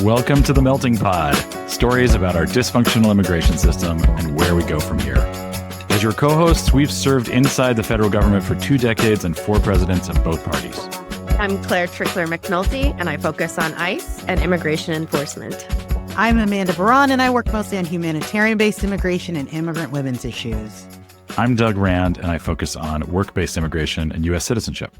Welcome to the Melting Pod, stories about our dysfunctional immigration system and where we go from here. As your co-hosts, we've served inside the federal government for 2 decades and 4 presidents of both parties. I'm Claire Trickler-McNulty, and I focus on ICE and immigration enforcement. I'm Amanda Baran, and I work mostly on humanitarian-based immigration and immigrant women's issues. I'm Doug Rand, and I focus on work-based immigration and U.S. citizenship.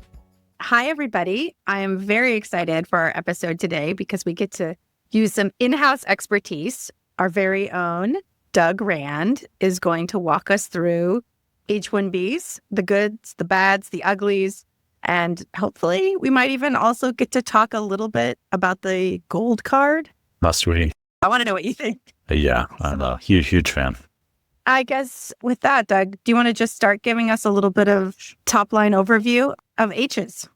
Hi, everybody. I am very excited for our episode today because we get to use some in-house expertise. Our very own Doug Rand is going to walk us through H-1Bs, the goods, the bads, the uglies, and hopefully we might even also get to talk a little bit about the gold card. Must we? I want to know what you think. Yeah, I'm a huge fan. I guess with that, Doug, do you want to just start giving us a little bit of top-line overview of H's?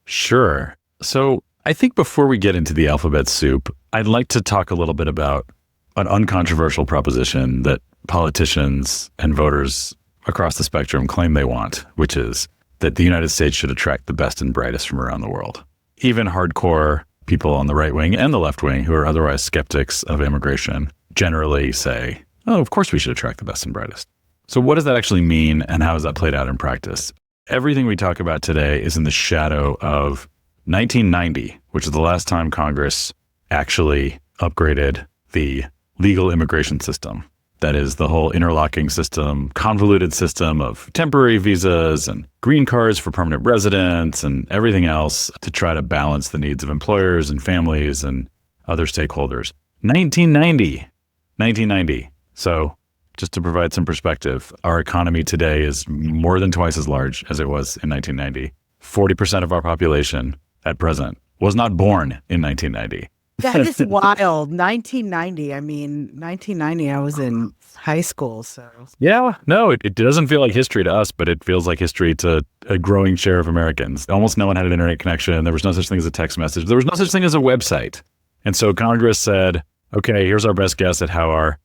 Sure. So I think before we get into the alphabet soup, I'd like to talk a little bit about an uncontroversial proposition that politicians and voters across the spectrum claim they want, which is that the United States should attract the best and brightest from around the world. Even hardcore people on the right wing and the left wing who are otherwise skeptics of immigration generally say, oh, of course we should attract the best and brightest. So what does that actually mean, and how has that played out in practice? Everything we talk about today is in the shadow of 1990, which is the last time Congress actually upgraded the legal immigration system. That is the whole interlocking system, convoluted system of temporary visas and green cards for permanent residents and everything else to try to balance the needs of employers and families and other stakeholders. 1990. So just to provide some perspective, our economy today is more than twice as large as it was in 1990. 40% of our population at present was not born in 1990. That is wild. 1990. I mean, 1990, I was in high school, so. Yeah, no, it doesn't feel like history to us, but it feels like history to a growing share of Americans. Almost no one had an internet connection. There was no such thing as a text message. There was no such thing as a website. And so Congress said, okay, here's our best guess at how our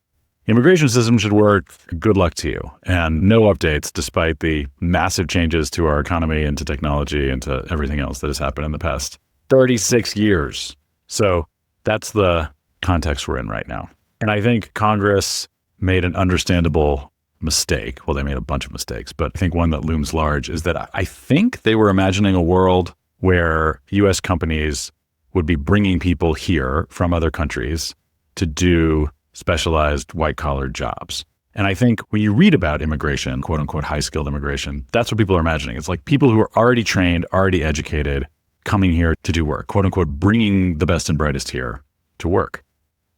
immigration system should work. Good luck to you. And no updates, despite the massive changes to our economy and to technology and to everything else that has happened in the past 36 years. So that's the context we're in right now. And I think Congress made an understandable mistake. Well, they made a bunch of mistakes, but I think one that looms large is that I think they were imagining a world where U.S. companies would be bringing people here from other countries to do specialized white-collar jobs. And I think when you read about immigration, quote-unquote high-skilled immigration, that's what people are imagining. It's like people who are already trained, already educated, coming here to do work, quote-unquote bringing the best and brightest here to work.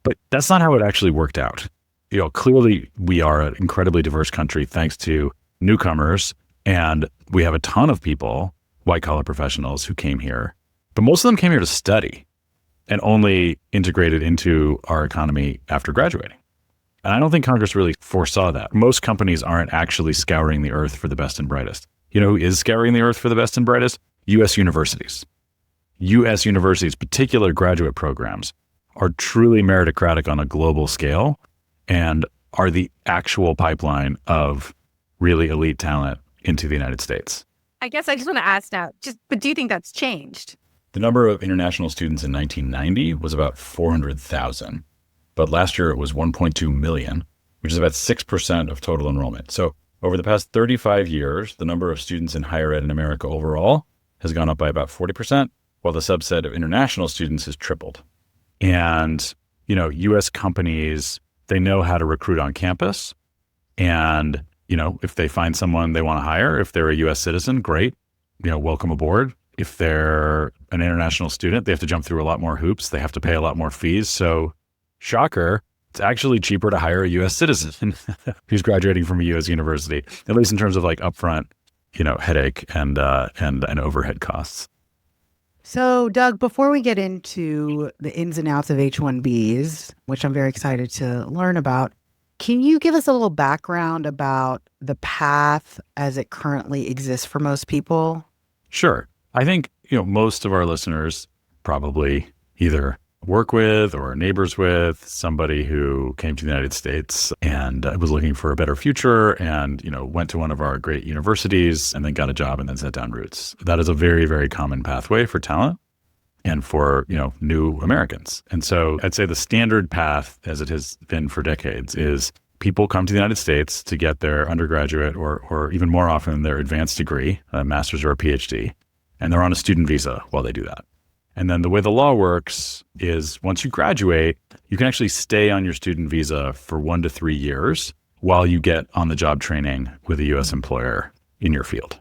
But that's not how it actually worked out. You know, clearly we are an incredibly diverse country thanks to newcomers, and we have a ton of people, white-collar professionals, who came here. But most of them came here to study and only integrated into our economy after graduating. And I don't think Congress really foresaw that. Most companies aren't actually scouring the earth for the best and brightest. You know who is scouring the earth for the best and brightest? U.S. universities. U.S. universities, particular graduate programs, are truly meritocratic on a global scale and are the actual pipeline of really elite talent into the United States. I guess I just want to ask now, but do you think that's changed? The number of international students in 1990 was about 400,000, but last year it was 1.2 million, which is about 6% of total enrollment. So over the past 35 years, the number of students in higher ed in America overall has gone up by about 40%, while the subset of international students has tripled. And, you know, U.S. companies, they know how to recruit on campus. And, you know, if they find someone they want to hire, if they're a U.S. citizen, great, you know, welcome aboard. If they're an international student, they have to jump through a lot more hoops. They have to pay a lot more fees. So, shocker, it's actually cheaper to hire a U.S. citizen who's graduating from a U.S. university, at least in terms of like upfront, you know, headache and overhead costs. So, Doug, before we get into the ins and outs of H-1Bs, which I'm very excited to learn about, can you give us a little background about the path as it currently exists for most people? Sure. I think, you know, most of our listeners probably either work with or are neighbors with somebody who came to the United States and was looking for a better future and, you know, went to one of our great universities and then got a job and then set down roots. That is a very, very common pathway for talent. and for, new Americans. And so I'd say the standard path, as it has been for decades, is people come to the United States to get their undergraduate or even more often their advanced degree, a master's or a PhD, and they're on a student visa while they do that. And then the way the law works is once you graduate, you can actually stay on your student visa for 1 to 3 years while you get on the job training with a U.S. employer in your field.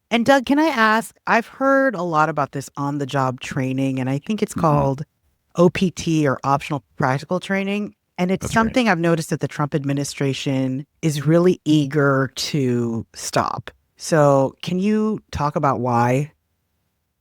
And Doug, can I ask, I've heard a lot about this on the job training, and I think it's called OPT or optional practical training. And it's That's something I've noticed that the Trump administration is really eager to stop. So can you talk about why?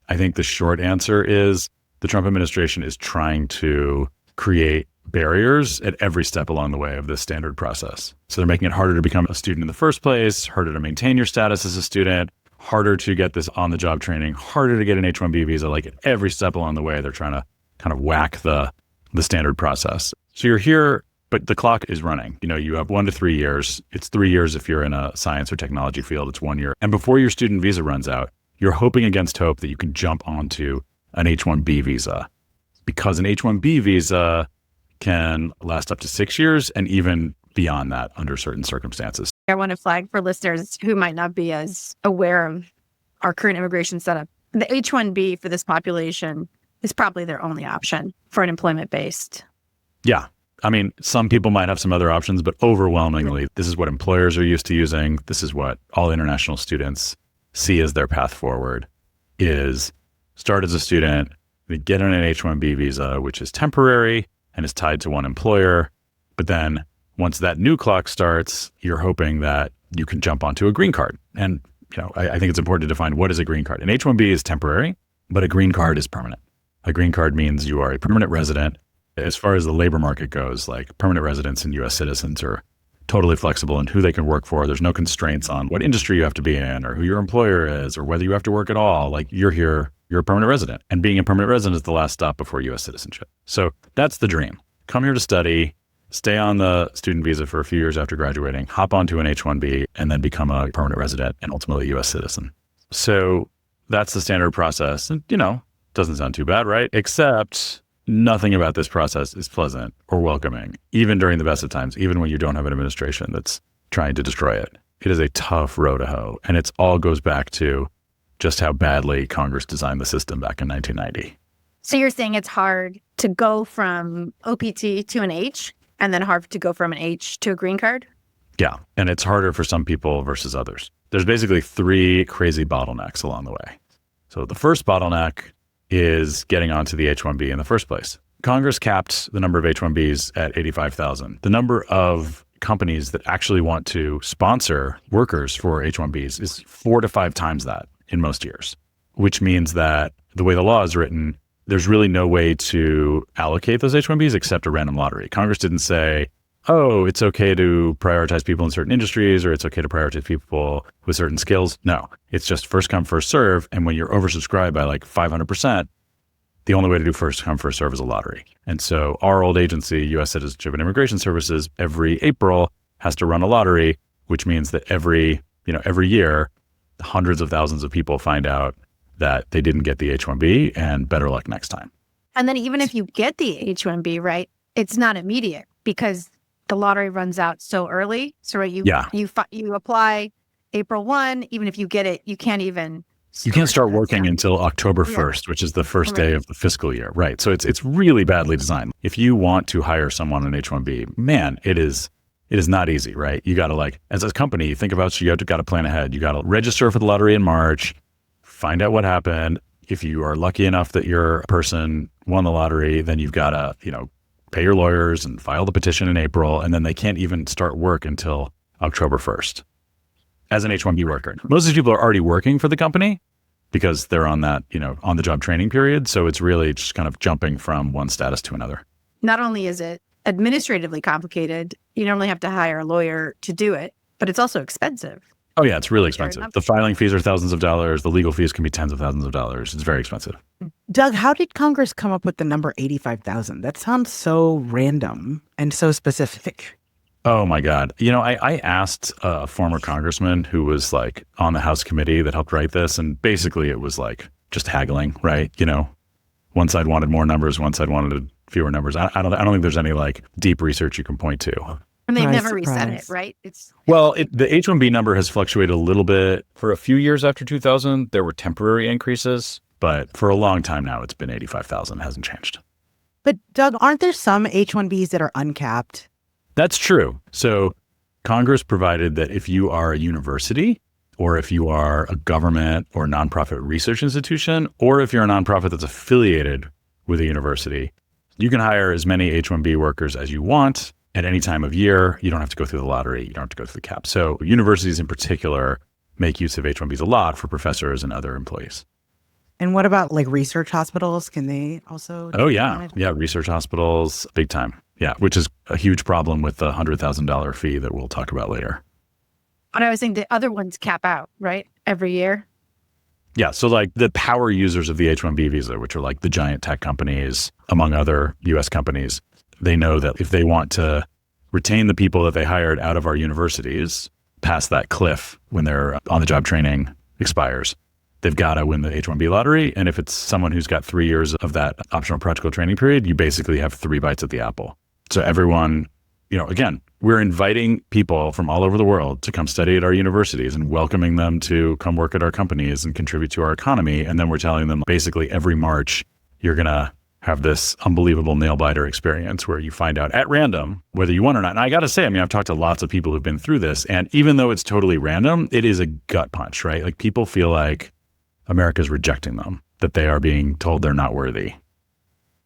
I think the short answer is the Trump administration is trying to create barriers at every step along the way of this standard process. So they're making it harder to become a student in the first place, harder to maintain your status as a student, harder to get this on-the-job training, harder to get an H-1B visa. Like at every step along the way, they're trying to kind of whack the standard process. So you're here, but the clock is running. You have 1 to 3 years. It's 3 years if you're in a science or technology field. It's 1 year. And before your student visa runs out, you're hoping against hope that you can jump onto an H-1B visa, because an H-1B visa can last up to 6 years and even beyond that under certain circumstances. I want to flag for listeners who might not be as aware of our current immigration setup. The H-1B for this population is probably their only option for an employment-based. Yeah. I mean, some people might have some other options, but overwhelmingly, this is what employers are used to using. This is what all international students see as their path forward, is start as a student, get on an H-1B visa, which is temporary and is tied to one employer. But then once that new clock starts, you're hoping that you can jump onto a green card. And I think it's important to define what is a green card. An H-1B is temporary, but a green card is permanent. A green card means you are a permanent resident. As far as the labor market goes, like permanent residents and U.S. citizens are totally flexible in who they can work for. There's no constraints on what industry you have to be in or who your employer is or whether you have to work at all. Like you're here, you're a permanent resident. And being a permanent resident is the last stop before U.S. citizenship. So that's the dream. Come here to study, stay on the student visa for a few years after graduating, hop onto an H-1B, and then become a permanent resident and ultimately a U.S. citizen. So that's the standard process. And, doesn't sound too bad, right? Except nothing about this process is pleasant or welcoming, even during the best of times, even when you don't have an administration that's trying to destroy it. It is a tough row to hoe. And it all goes back to just how badly Congress designed the system back in 1990. So you're saying it's hard to go from OPT to an H and then hard to go from an H to a green card? Yeah. And it's harder for some people versus others. There's basically 3 crazy bottlenecks along the way. So the first bottleneck is getting onto the H-1B in the first place. Congress capped the number of H-1Bs at 85,000. The number of companies that actually want to sponsor workers for H-1Bs is 4 to 5 times that in most years, which means that the way the law is written, there's really no way to allocate those H-1Bs except a random lottery. Congress didn't say, oh, it's okay to prioritize people in certain industries or it's okay to prioritize people with certain skills. No, it's just first come, first serve. And when you're oversubscribed by like 500%, the only way to do first come, first serve is a lottery. And so our old agency, U.S. Citizenship and Immigration Services, every April has to run a lottery, which means that every year, hundreds of thousands of people find out that they didn't get the H-1B and better luck next time. And then even if you get the H-1B, right, it's not immediate because the lottery runs out so early. So right, you apply April 1, even if you get it, you can't start working until October 1st, which is the first day of the fiscal year. Right. So it's really badly designed. If you want to hire someone on H-1B, man, it is not easy, right? You got to as a company, you think about, you got to plan ahead. You got to register for the lottery in March, find out what happened. If you are lucky enough that your person won the lottery, then you've got to, pay your lawyers and file the petition in April, and then they can't even start work until October 1st as an H-1B worker. Most of these people are already working for the company because they're on that, on the job training period. So it's really just kind of jumping from one status to another. Not only is it administratively complicated, you normally have to hire a lawyer to do it, but it's also expensive. Oh yeah, it's really expensive. The filing fees are thousands of dollars. The legal fees can be tens of thousands of dollars. It's very expensive. Doug, how did Congress come up with the number 85,000? That sounds so random and so specific. Oh my God. I asked a former congressman who was on the House committee that helped write this. And basically it was just haggling, right? One side wanted more numbers, one side wanted fewer numbers. I don't think there's any like deep research you can point to. And they've Surprise, never reset it, surprise. right? Well, the H-1B number has fluctuated a little bit. For a few years after 2000, there were temporary increases, but for a long time now, it's been 85,000. It hasn't changed. But Doug, aren't there some H-1Bs that are uncapped? That's true. So Congress provided that if you are a university, or if you are a government or nonprofit research institution, or if you're a nonprofit that's affiliated with a university, you can hire as many H-1B workers as you want at any time of year. You don't have to go through the lottery. You don't have to go through the cap. So universities in particular make use of H-1Bs a lot for professors and other employees. And what about like research hospitals? Can they also? Oh, yeah. Yeah. Research hospitals, big time. Yeah. Which is a huge problem with the $100,000 fee that we'll talk about later. But I was saying the other ones cap out, right? Every year. Yeah. So like the power users of the H-1B visa, which are like the giant tech companies, among other US companies, they know that if they want to retain the people that they hired out of our universities past that cliff when their on-the-job training expires, they've got to win the H-1B lottery. And if it's someone who's got 3 years of that optional practical training period, you basically have 3 bites at the apple. So everyone, again, we're inviting people from all over the world to come study at our universities and welcoming them to come work at our companies and contribute to our economy. And then we're telling them basically every March, you're going to have this unbelievable nail biter experience where you find out at random whether you won or not. And I got to say, I've talked to lots of people who've been through this. And even though it's totally random, it is a gut punch, right? Like people feel like America's rejecting them, that they are being told they're not worthy.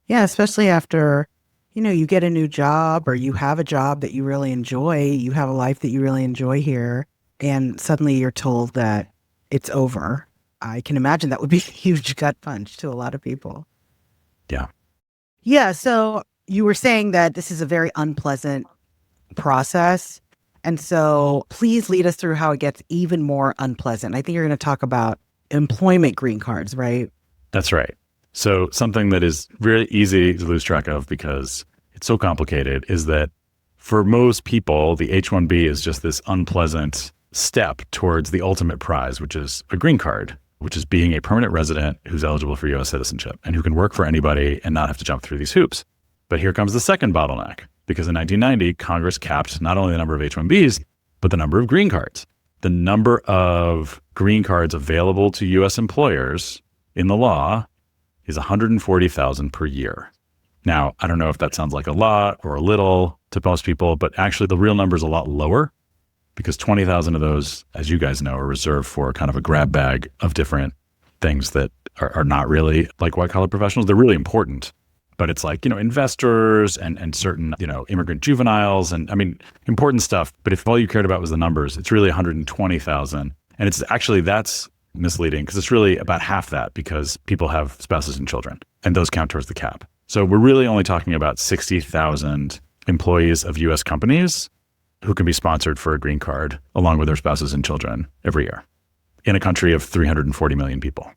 Yeah, especially after, you get a new job or you have a job that you really enjoy, you have a life that you really enjoy here, and suddenly you're told that it's over. I can imagine that would be a huge gut punch to a lot of people. Yeah. Yeah, so you were saying that this is a very unpleasant process. And so please lead us through how it gets even more unpleasant. I think you're going to talk about employment green cards, right? That's right. So something that is really easy to lose track of because it's so complicated is that for most people, the H-1B is just this unpleasant step towards the ultimate prize, which is a green card, which is being a permanent resident who's eligible for U.S. citizenship and who can work for anybody and not have to jump through these hoops. But here comes the second bottleneck, because in 1990, Congress capped not only the number of H-1Bs, but the number of green cards. The number of green cards available to U.S. employers in the law is 140,000 per year. Now, I don't know if that sounds like a lot or a little to most people, but actually the real number is a lot lower, because 20,000 of those, as you guys know, are reserved for kind of a grab bag of different things that are not really like white collar professionals. They're really important, but it's like, investors and certain, immigrant juveniles and important stuff. But if all you cared about was the numbers, it's really 120,000. And it's actually, that's misleading because it's really about half that because people have spouses and children and those count towards the cap. So we're really only talking about 60,000 employees of US companies who can be sponsored for a green card along with their spouses and children every year in a country of 340 million people.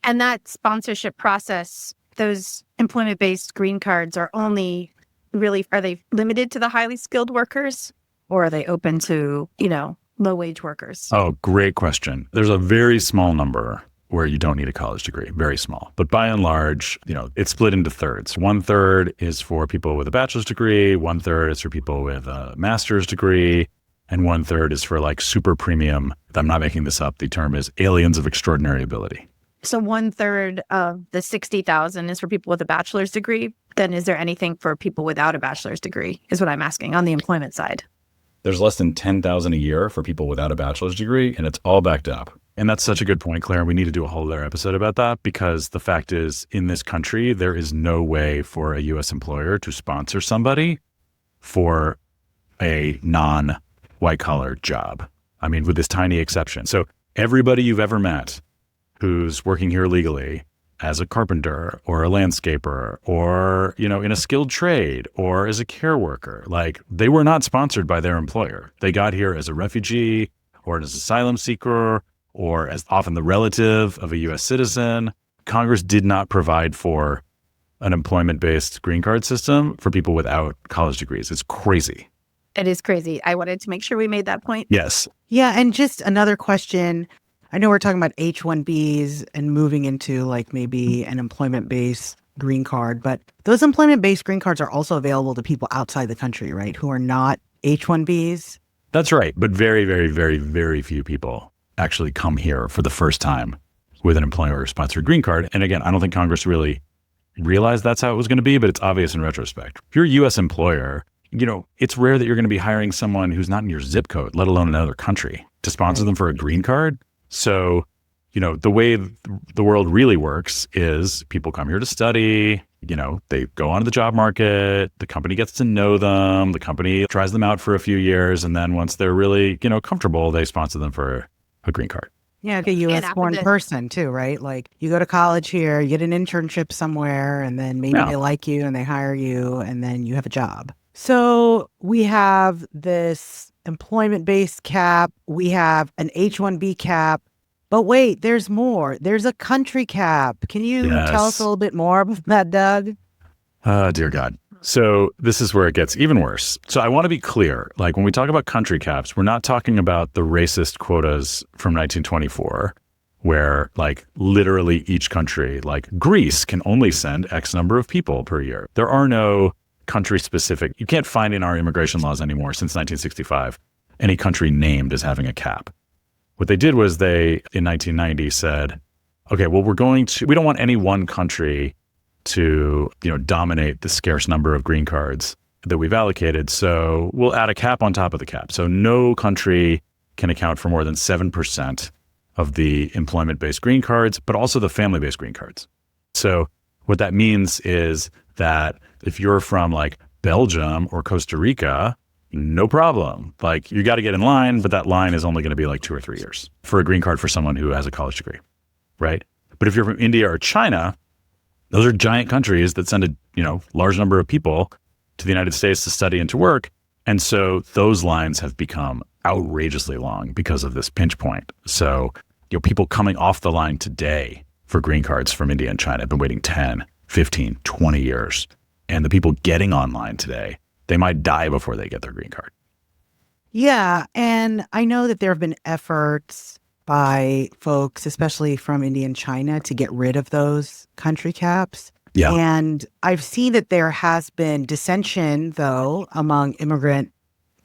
And that sponsorship process, those employment-based green cards are they limited to the highly skilled workers, or are they open to, low-wage workers? Oh, great question. There's a very small number where you don't need a college degree, very small. But by and large, it's split into thirds. 1/3 is for people with a bachelor's degree, 1/3 is for people with a master's degree, and 1/3 is for like super premium. I'm not making this up. The term is aliens of extraordinary ability. So 1/3 of the 60,000 is for people with a bachelor's degree. Then is there anything for people without a bachelor's degree is what I'm asking on the employment side. There's less than 10,000 a year for people without a bachelor's degree, and it's all backed up. And that's such a good point, Claire. We need to do a whole other episode about that because the fact is, in this country, there is no way for a U.S. employer to sponsor somebody for a non-white collar job. With this tiny exception. So everybody you've ever met who's working here legally as a carpenter or a landscaper or, in a skilled trade or as a care worker, like they were not sponsored by their employer. They got here as a refugee or as an asylum seeker or as often the relative of a U.S. citizen. Congress did not provide for an employment-based green card system for people without college degrees. It's crazy. It is crazy. I wanted to make sure we made that point. Yes. Yeah, and just another question. I know we're talking about H-1Bs and moving into like maybe an employment-based green card, but those employment-based green cards are also available to people outside the country, right? Who are not H-1Bs. That's right. But very, very, very, very few people actually come here for the first time with an employer-sponsored green card. And again, I don't think Congress really realized that's how it was going to be, but it's obvious in retrospect. If you're a U.S. employer, it's rare that you're going to be hiring someone who's not in your zip code, let alone another country, to sponsor them for a green card. So, the way the world really works is people come here to study, they go onto the job market, the company gets to know them, the company tries them out for a few years, and then once they're really, comfortable, they sponsor them for a green card. Yeah, a U.S. born person too, right? Like you go to college here, you get an internship somewhere, and then maybe they like you and they hire you, and then you have a job. So we have this employment-based cap, we have an H-1B cap, but wait, there's more. There's a country cap. Can you tell us a little bit more about that, Doug? Dear God. So this is where it gets even worse. So I want to be clear. Like when we talk about country caps, we're not talking about the racist quotas from 1924, where like literally each country, like Greece, can only send X number of people per year. There are no country specific. You can't find in our immigration laws anymore since 1965 any country named as having a cap. What they did was they, in 1990, said, okay, well, we don't want any one country to, dominate the scarce number of green cards that we've allocated. So we'll add a cap on top of the cap. So no country can account for more than 7% of the employment-based green cards, but also the family-based green cards. So what that means is that if you're from like Belgium or Costa Rica, no problem. Like you got to get in line, but that line is only going to be like 2 or 3 years for a green card for someone who has a college degree, right? But if you're from India or China, those are giant countries that send a large number of people to the United States to study and to work. And so those lines have become outrageously long because of this pinch point. So people coming off the line today for green cards from India and China have been waiting 10, 15, 20 years. And the people getting online today, they might die before they get their green card. Yeah. And I know that there have been efforts by folks, especially from India and China, to get rid of those country caps. Yeah. And I've seen that there has been dissension, though, among immigrant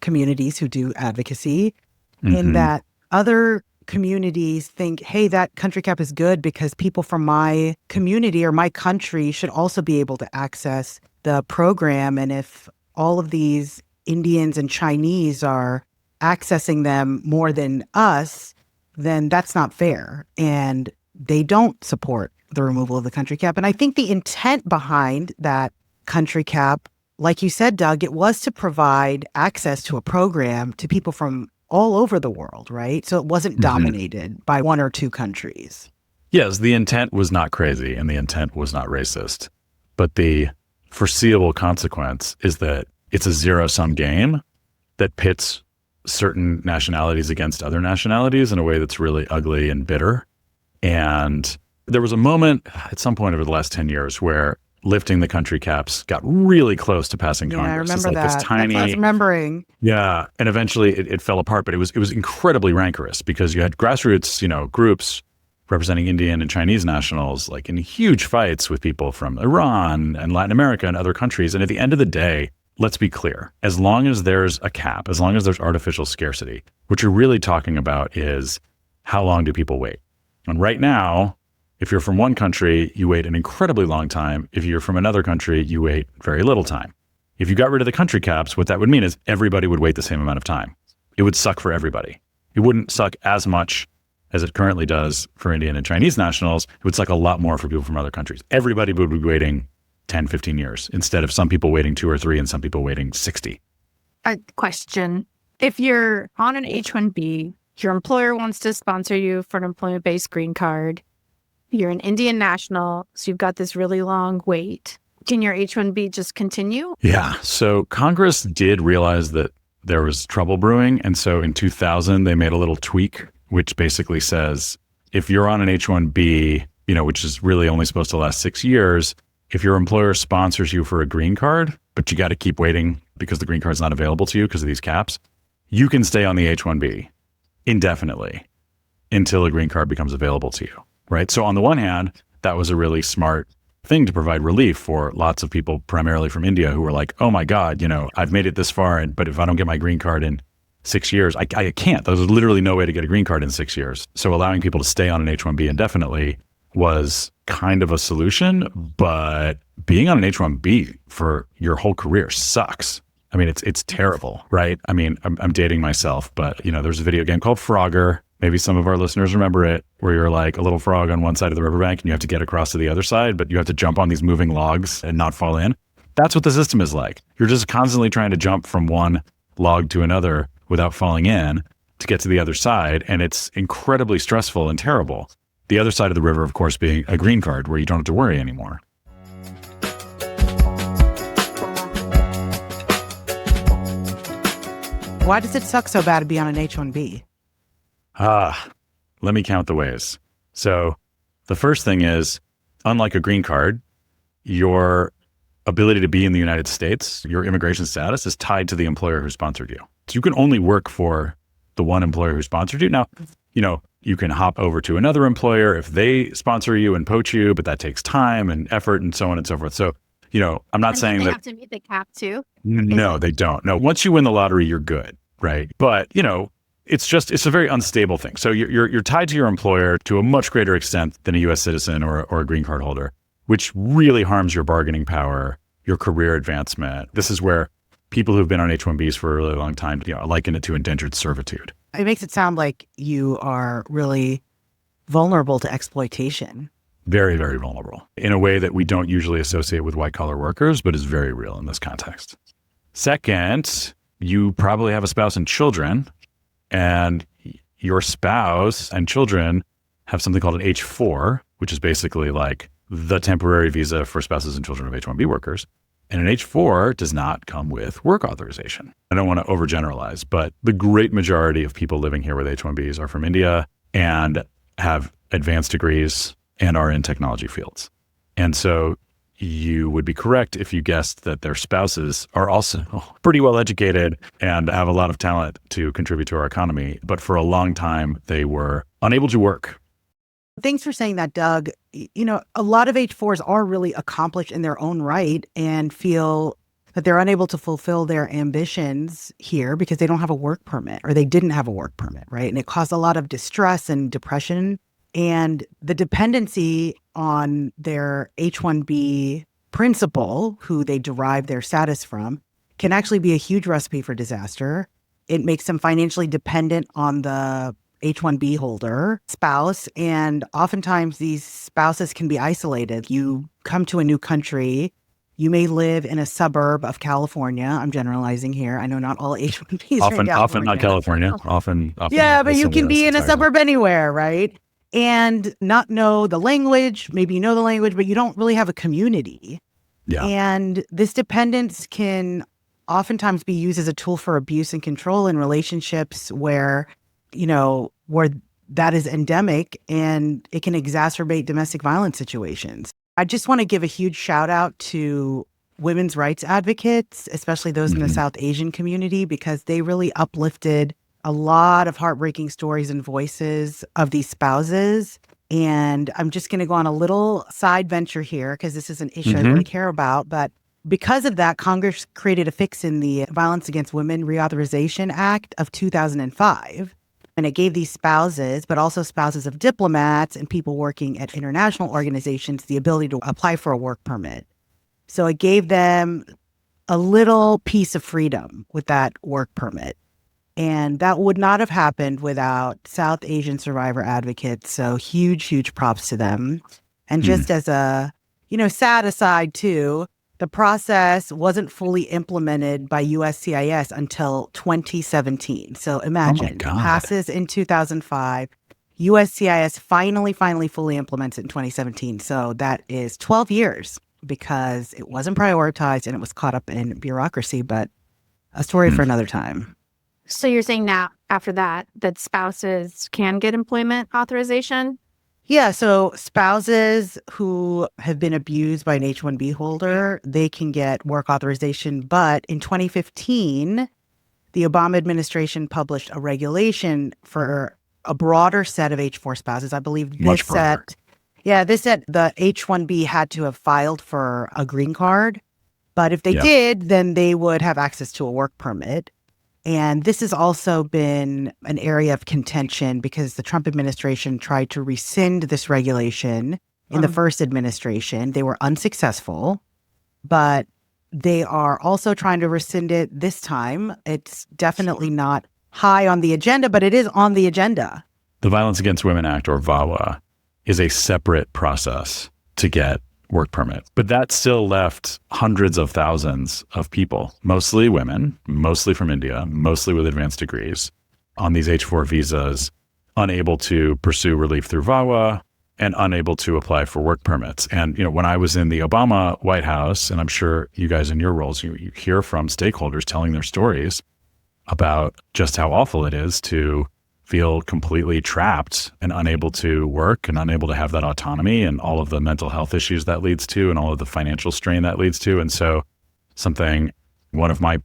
communities who do advocacy, in that other communities think, hey, that country cap is good because people from my community or my country should also be able to access the program. And if all of these Indians and Chinese are accessing them more than us, then that's not fair. And they don't support the removal of the country cap. And I think the intent behind that country cap, like you said, Doug, it was to provide access to a program to people from all over the world, right? So it wasn't dominated by 1 or 2 countries. Yes, the intent was not crazy and the intent was not racist. But the foreseeable consequence is that it's a zero-sum game that pits certain nationalities against other nationalities in a way that's really ugly and bitter. And there was a moment at some point over the last 10 years where lifting the country caps got really close to passing Congress. I remember like that. This tiny, that's what I was remembering. Yeah. And eventually it fell apart, but it was incredibly rancorous because you had grassroots, groups representing Indian and Chinese nationals, like in huge fights with people from Iran and Latin America and other countries. And at the end of the day, let's be clear, as long as there's a cap, as long as there's artificial scarcity, what you're really talking about is how long do people wait? And right now, if you're from one country, you wait an incredibly long time. If you're from another country, you wait very little time. If you got rid of the country caps, what that would mean is everybody would wait the same amount of time. It would suck for everybody. It wouldn't suck as much as it currently does for Indian and Chinese nationals. It would suck a lot more for people from other countries. Everybody would be waiting 10, 15 years instead of some people waiting 2 or 3 and some people waiting 60. A question. If you're on an H-1B, your employer wants to sponsor you for an employment-based green card, you're an Indian national, so you've got this really long wait. Can your H-1B just continue? Yeah. So Congress did realize that there was trouble brewing. And so in 2000, they made a little tweak, which basically says, if you're on an H-1B, which is really only supposed to last 6 years, if your employer sponsors you for a green card, but you got to keep waiting because the green card's not available to you because of these caps, you can stay on the H-1B indefinitely. until a green card becomes available to you, right? So on the one hand, that was a really smart thing to provide relief for lots of people, primarily from India, who were like, oh my God, I've made it this far, but if I don't get my green card in 6 years, I can't. There's literally no way to get a green card in 6 years. So allowing people to stay on an H-1B indefinitely was kind of a solution, but being on an H-1B for your whole career sucks. I mean, it's terrible, right? I mean, I'm dating myself, but there's a video game called Frogger. Maybe some of our listeners remember it, where you're like a little frog on one side of the riverbank and you have to get across to the other side, but you have to jump on these moving logs and not fall in. That's what the system is like. You're just constantly trying to jump from one log to another without falling in to get to the other side. And it's incredibly stressful and terrible. The other side of the river, of course, being a green card where you don't have to worry anymore. Why does it suck so bad to be on an H-1B? Let me count the ways. So the first thing is, unlike a green card, your ability to be in the United States, your immigration status is tied to the employer who sponsored you. So you can only work for the one employer who sponsored you. Now, you can hop over to another employer if they sponsor you and poach you, but that takes time and effort and so on and so forth. So, I'm not saying they that have to meet the cap too. No, they don't. No, once you win the lottery, you're good, right? But, it's a very unstable thing. So you're tied to your employer to a much greater extent than a U.S. citizen or a green card holder, which really harms your bargaining power, your career advancement. This is where people who've been on H-1Bs for a really long time, liken it to indentured servitude. It makes it sound like you are really vulnerable to exploitation. Very, very vulnerable in a way that we don't usually associate with white collar workers, but is very real in this context. Second, you probably have a spouse and children, and your spouse and children have something called an H-4, which is basically like the temporary visa for spouses and children of H-1B workers. And an H-4 does not come with work authorization. I don't want to overgeneralize, but the great majority of people living here with H-1Bs are from India and have advanced degrees and are in technology fields. And so you would be correct if you guessed that their spouses are also pretty well educated and have a lot of talent to contribute to our economy. But for a long time, they were unable to work. Thanks for saying that, Doug. A lot of H-4s are really accomplished in their own right and feel that they're unable to fulfill their ambitions here because they don't have a work permit, or they didn't have a work permit, right? And it caused a lot of distress and depression. And the dependency on their H-1B principal, who they derive their status from, can actually be a huge recipe for disaster. It makes them financially dependent on the H-1B holder spouse. And oftentimes these spouses can be isolated. You come to a new country. You may live in a suburb of California. I'm generalizing here. I know not all H-1Bs are in California. Often not California. Often yeah, but you can be in a suburb anywhere, right? And not know the language. Maybe you know the language, but you don't really have a community. Yeah. And this dependence can oftentimes be used as a tool for abuse and control in relationships where that is endemic, and it can exacerbate domestic violence situations. I just want to give a huge shout out to women's rights advocates, especially those in the South Asian community, because they really uplifted a lot of heartbreaking stories and voices of these spouses. And I'm just going to go on a little side venture here because this is an issue I really care about. But because of that, Congress created a fix in the Violence Against Women Reauthorization Act of 2005. And it gave these spouses, but also spouses of diplomats and people working at international organizations, the ability to apply for a work permit. So it gave them a little piece of freedom with that work permit. And that would not have happened without South Asian survivor advocates. So huge props to them. And just as a, sad aside too, the process wasn't fully implemented by USCIS until 2017. So imagine, passes in 2005. USCIS finally fully implements it in 2017. So that is 12 years because it wasn't prioritized and it was caught up in bureaucracy, but a story for another time. So you're saying now, after that spouses can get employment authorization? Yeah, so spouses who have been abused by an H-1B holder, they can get work authorization. But in 2015, the Obama administration published a regulation for a broader set of H-4 spouses. I believe Much broader. this set, the H-1B had to have filed for a green card. But if they Yeah. did, then they would have access to a work permit. And this has also been an area of contention because the Trump administration tried to rescind this regulation in the first administration. They were unsuccessful, but they are also trying to rescind it this time. It's definitely not high on the agenda, but it is on the agenda. The Violence Against Women Act, or VAWA, is a separate process to get work permits. But that still left hundreds of thousands of people, mostly women, mostly from India, mostly with advanced degrees, on these H-4 visas, unable to pursue relief through VAWA and unable to apply for work permits. And, when I was in the Obama White House, and I'm sure you guys in your roles, you hear from stakeholders telling their stories about just how awful it is to feel completely trapped and unable to work and unable to have that autonomy and all of the mental health issues that leads to and all of the financial strain that leads to. And so one of my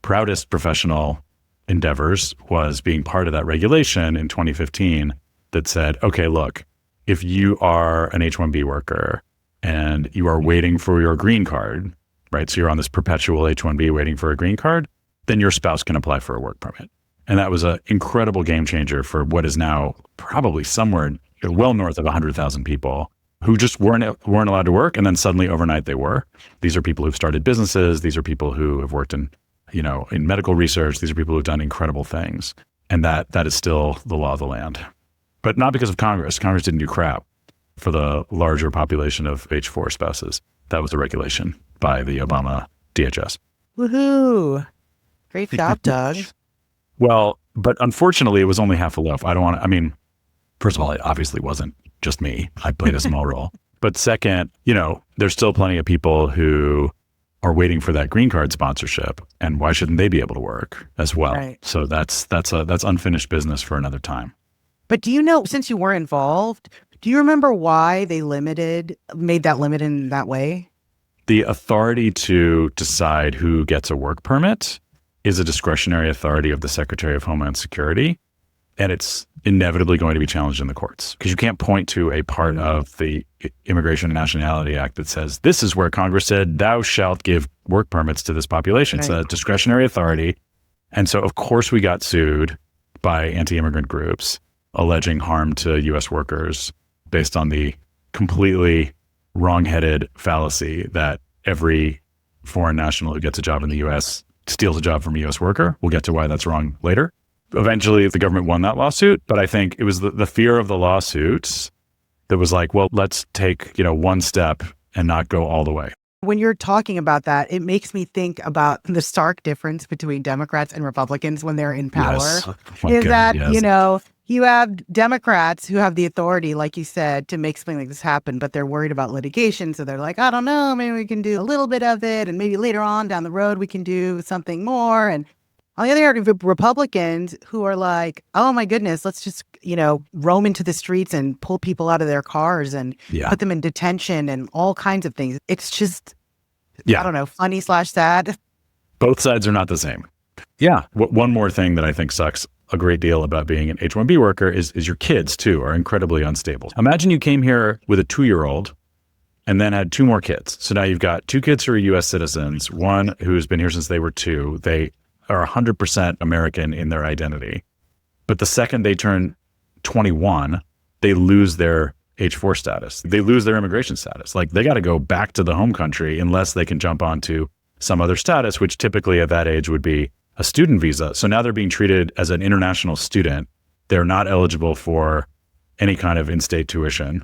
proudest professional endeavors was being part of that regulation in 2015 that said, okay, look, if you are an H-1B worker and you are waiting for your green card, right? So you're on this perpetual H-1B waiting for a green card, then your spouse can apply for a work permit. And that was an incredible game changer for what is now probably somewhere well north of 100,000 people who just weren't allowed to work. And then suddenly overnight they were. These are people who've started businesses. These are people who have worked in medical research. These are people who've done incredible things. And that is still the law of the land. But not because of Congress. Congress didn't do crap for the larger population of H-4 spouses. That was a regulation by the Obama DHS. Woohoo! Great job, Doug. Well, but unfortunately, it was only half a loaf. First of all, it obviously wasn't just me. I played a small role. But second, there's still plenty of people who are waiting for that green card sponsorship. And why shouldn't they be able to work as well? Right. So that's unfinished business for another time. But do you know, since you were involved, do you remember why they made that limit in that way? The authority to decide who gets a work permit is a discretionary authority of the Secretary of Homeland Security, and it's inevitably going to be challenged in the courts because you can't point to a part of the Immigration and Nationality Act that says this is where Congress said thou shalt give work permits to this population. Right. It's a discretionary authority. And so, of course, we got sued by anti-immigrant groups alleging harm to U.S. workers based on the completely wrong-headed fallacy that every foreign national who gets a job in the U.S. steals a job from a U.S. worker. We'll get to why that's wrong later. Eventually, the government won that lawsuit, but I think it was the fear of the lawsuits that was like, well, let's take one step and not go all the way. When you're talking about that, it makes me think about the stark difference between Democrats and Republicans when they're in power. Yes. You have Democrats who have the authority, like you said, to make something like this happen, but they're worried about litigation. So they're like, I don't know, maybe we can do a little bit of it. And maybe later on down the road, we can do something more. And on the other hand, Republicans who are like, oh my goodness, let's just, roam into the streets and pull people out of their cars and put them in detention and all kinds of things. It's just, I don't know, funny/sad. Both sides are not the same. Yeah. One more thing that I think sucks a great deal about being an H-1B worker is your kids too are incredibly unstable. Imagine you came here with a 2-year-old and then had 2 more kids. So now you've got 2 kids who are U.S. citizens, one who's been here since they were 2. They are 100% American in their identity. But the second they turn 21, they lose their H-4 status. They lose their immigration status. Like they got to go back to the home country unless they can jump onto some other status, which typically at that age would be a student visa. So now they're being treated as an international student. They're not eligible for any kind of in-state tuition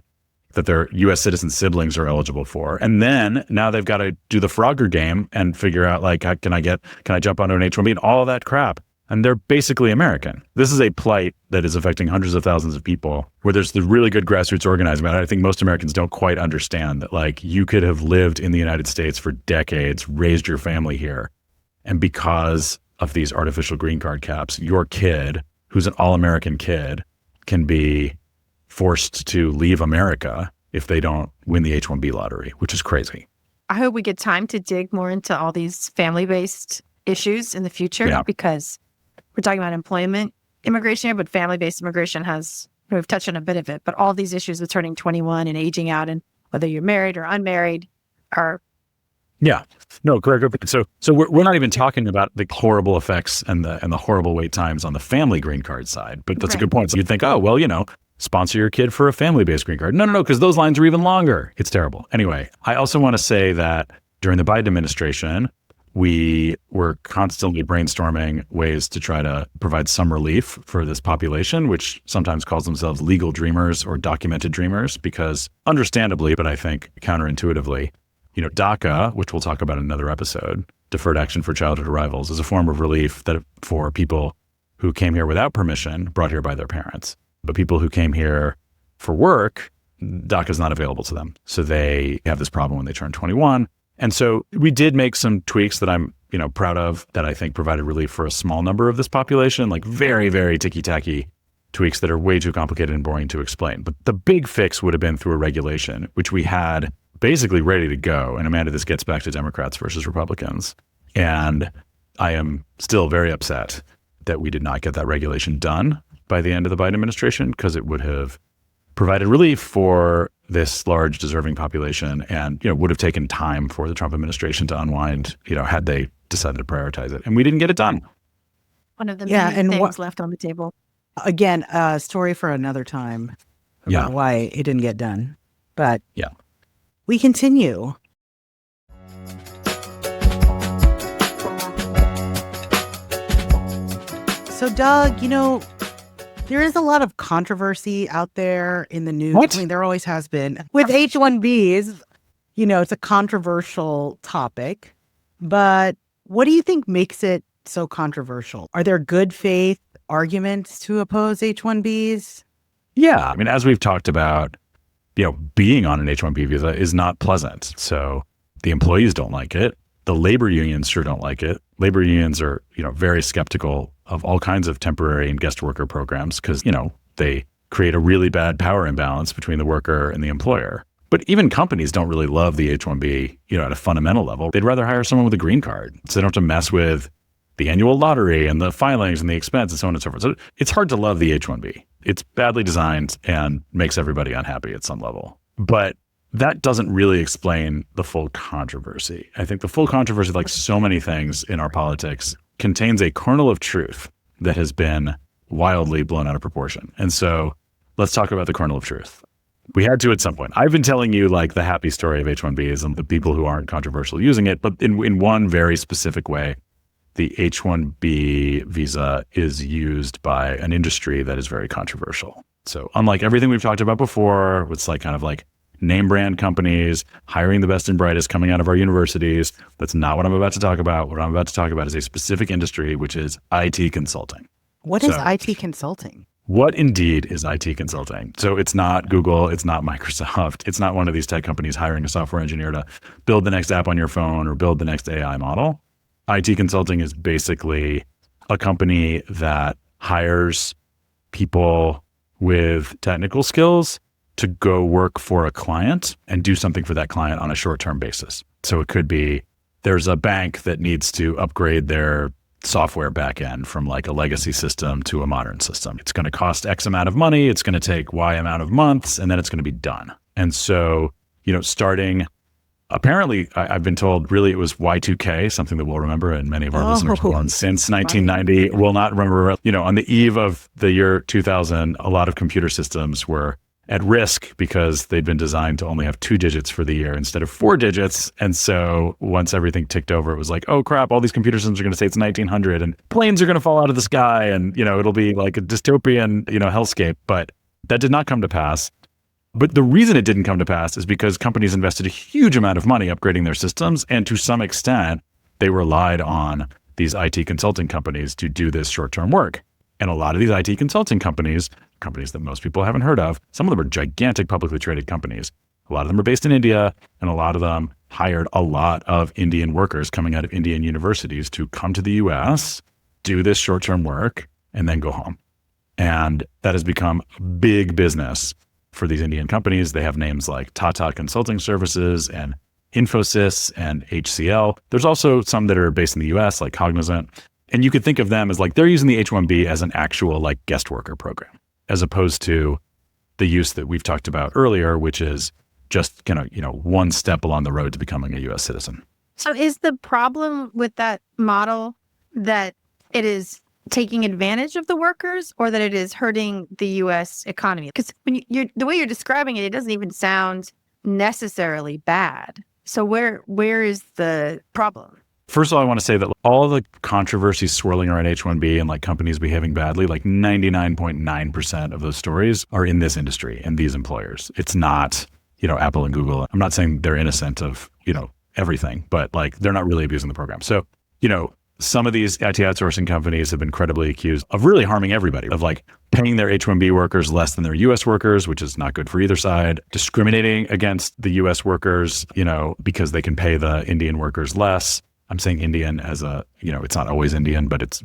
that their U.S. citizen siblings are eligible for. And then now they've got to do the Frogger game and figure out like, can I jump onto an H-1B and all of that crap. And they're basically American. This is a plight that is affecting hundreds of thousands of people where there's the really good grassroots organizing about it. I think most Americans don't quite understand that like you could have lived in the United States for decades, raised your family here. And because of these artificial green card caps, your kid, who's an all-American kid, can be forced to leave America if they don't win the H-1B lottery, which is crazy. I hope we get time to dig more into all these family-based issues in the future because we're talking about employment immigration here, but family-based immigration we've touched on a bit of it, but all these issues with turning 21 and aging out and whether you're married or unmarried are. Yeah, no, correct. So we're not even talking about the horrible effects and the horrible wait times on the family green card side, but that's a good point. So you'd think, oh, well, sponsor your kid for a family-based green card. No, because those lines are even longer. It's terrible. Anyway, I also want to say that during the Biden administration, we were constantly brainstorming ways to try to provide some relief for this population, which sometimes calls themselves legal dreamers or documented dreamers, because understandably, but I think counterintuitively, DACA, which we'll talk about in another episode, Deferred Action for Childhood Arrivals, is a form of relief that for people who came here without permission, brought here by their parents. But people who came here for work, DACA is not available to them. So they have this problem when they turn 21. And so we did make some tweaks that I'm, proud of, that I think provided relief for a small number of this population, like very, very ticky-tacky tweaks that are way too complicated and boring to explain. But the big fix would have been through a regulation, which we had basically ready to go. And Amanda, this gets back to Democrats versus Republicans. And I am still very upset that we did not get that regulation done by the end of the Biden administration, because it would have provided relief for this large deserving population and, would have taken time for the Trump administration to unwind, had they decided to prioritize it. And we didn't get it done. One of the many things left on the table. Again, a story for another time about why it didn't get done. But we continue. So, Doug, there is a lot of controversy out there in the news. What? I mean, there always has been. With H-1Bs, it's a controversial topic. But what do you think makes it so controversial? Are there good faith arguments to oppose H-1Bs? Yeah. I mean, as we've talked about, being on an H-1B visa is not pleasant. So the employees don't like it. The labor unions sure don't like it. Labor unions are, very skeptical of all kinds of temporary and guest worker programs because, they create a really bad power imbalance between the worker and the employer. But even companies don't really love the H-1B, at a fundamental level. They'd rather hire someone with a green card so they don't have to mess with the annual lottery and the filings and the expense and so on and so forth. So it's hard to love the H-1B. It's badly designed and makes everybody unhappy at some level. But that doesn't really explain the full controversy. I think the full controversy, like so many things in our politics, contains a kernel of truth that has been wildly blown out of proportion. And so let's talk about the kernel of truth. We had to at some point. I've been telling you like the happy story of H-1Bs and the people who aren't controversial using it, but in one very specific way, the H-1B visa is used by an industry that is very controversial. So unlike everything we've talked about before, it's like kind of like name brand companies, hiring the best and brightest coming out of our universities. That's not what I'm about to talk about. What I'm about to talk about is a specific industry, which is IT consulting. What is IT consulting? What indeed is IT consulting? So it's not Google, it's not Microsoft, it's not one of these tech companies hiring a software engineer to build the next app on your phone or build the next AI model. IT consulting is basically a company that hires people with technical skills to go work for a client and do something for that client on a short-term basis. So it could be there's a bank that needs to upgrade their software backend from like a legacy system to a modern system. It's going to cost X amount of money. It's going to take Y amount of months, and then it's going to be done. And so, starting apparently, I've been told really it was Y2K, something that we'll remember, and many of our listeners born since 1990 will not remember. On the eve of the year 2000, a lot of computer systems were at risk because they'd been designed to only have 2 digits for the year instead of 4 digits. And so once everything ticked over, it was like, oh crap, all these computer systems are going to say it's 1900 and planes are going to fall out of the sky and, it'll be like a dystopian, hellscape. But that did not come to pass. But the reason it didn't come to pass is because companies invested a huge amount of money upgrading their systems. And to some extent, they relied on these IT consulting companies to do this short-term work. And a lot of these IT consulting companies that most people haven't heard of, some of them are gigantic publicly traded companies. A lot of them are based in India, and a lot of them hired a lot of Indian workers coming out of Indian universities to come to the US, do this short-term work, and then go home. And that has become big business for these Indian companies. They have names like Tata Consulting Services and Infosys and HCL. There's also some that are based in the US, like Cognizant. And you could think of them as like, they're using the H-1B as an actual like guest worker program, as opposed to the use that we've talked about earlier, which is just kind of, one step along the road to becoming a U.S. citizen. So is the problem with that model that it is taking advantage of the workers, or that it is hurting the U.S. economy? Because when the way you're describing it, it doesn't even sound necessarily bad. So where is the problem? First of all, I want to say that all the controversies swirling around H-1B and like companies behaving badly, like 99.9% of those stories are in this industry and these employers. It's not, Apple and Google. I'm not saying they're innocent of, everything, but like they're not really abusing the program. So, some of these IT outsourcing companies have been credibly accused of really harming everybody, of like paying their H-1B workers less than their US workers, which is not good for either side, discriminating against the US workers, because they can pay the Indian workers less. I'm saying Indian as a, it's not always Indian, but it's,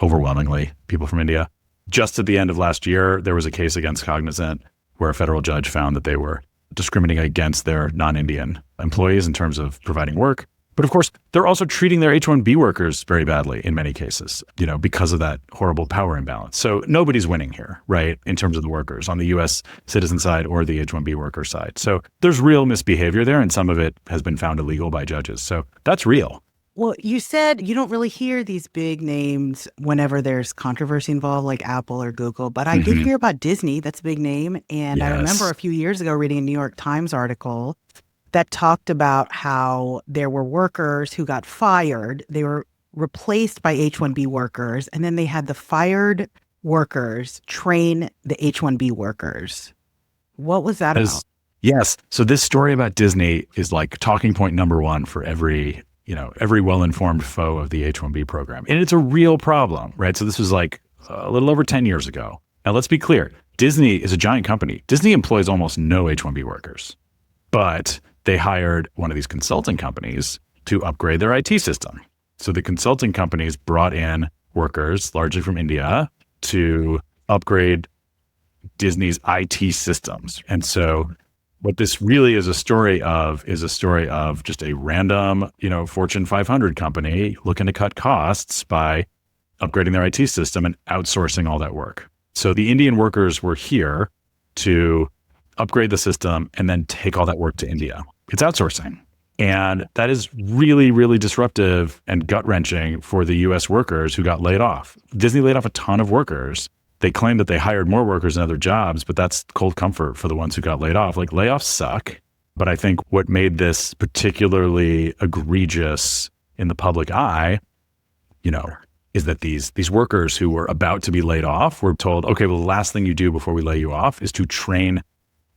overwhelmingly people from India. Just at the end of last year, there was a case against Cognizant where a federal judge found that they were discriminating against their non-Indian employees in terms of providing work. But of course, they're also treating their H-1B workers very badly in many cases, because of that horrible power imbalance. So nobody's winning here, right, in terms of the workers on the U.S. citizen side or the H-1B worker side. So there's real misbehavior there, and some of it has been found illegal by judges. So that's real. Well, you said you don't really hear these big names whenever there's controversy involved, like Apple or Google, but I did hear about Disney. That's a big name. And I remember a few years ago reading a New York Times article that talked about how there were workers who got fired. They were replaced by H-1B workers, and then they had the fired workers train the H-1B workers. What was that about? Yes. So this story about Disney is like talking point number one for every well-informed foe of the H-1B program. And it's a real problem, right? So this was like a little over 10 years ago. Now, let's be clear. Disney is a giant company. Disney employs almost no H-1B workers, but they hired one of these consulting companies to upgrade their IT system. So the consulting companies brought in workers, largely from India, to upgrade Disney's IT systems. And so what this really is a story of just a random, Fortune 500 company looking to cut costs by upgrading their IT system and outsourcing all that work. So the Indian workers were here to upgrade the system and then take all that work to India. It's outsourcing. And that is really, really disruptive and gut-wrenching for the US workers who got laid off. Disney laid off a ton of workers. They claim that they hired more workers in other jobs, but that's cold comfort for the ones who got laid off. Like, layoffs suck. But I think what made this particularly egregious in the public eye, is that these workers who were about to be laid off were told, okay, well, the last thing you do before we lay you off is to train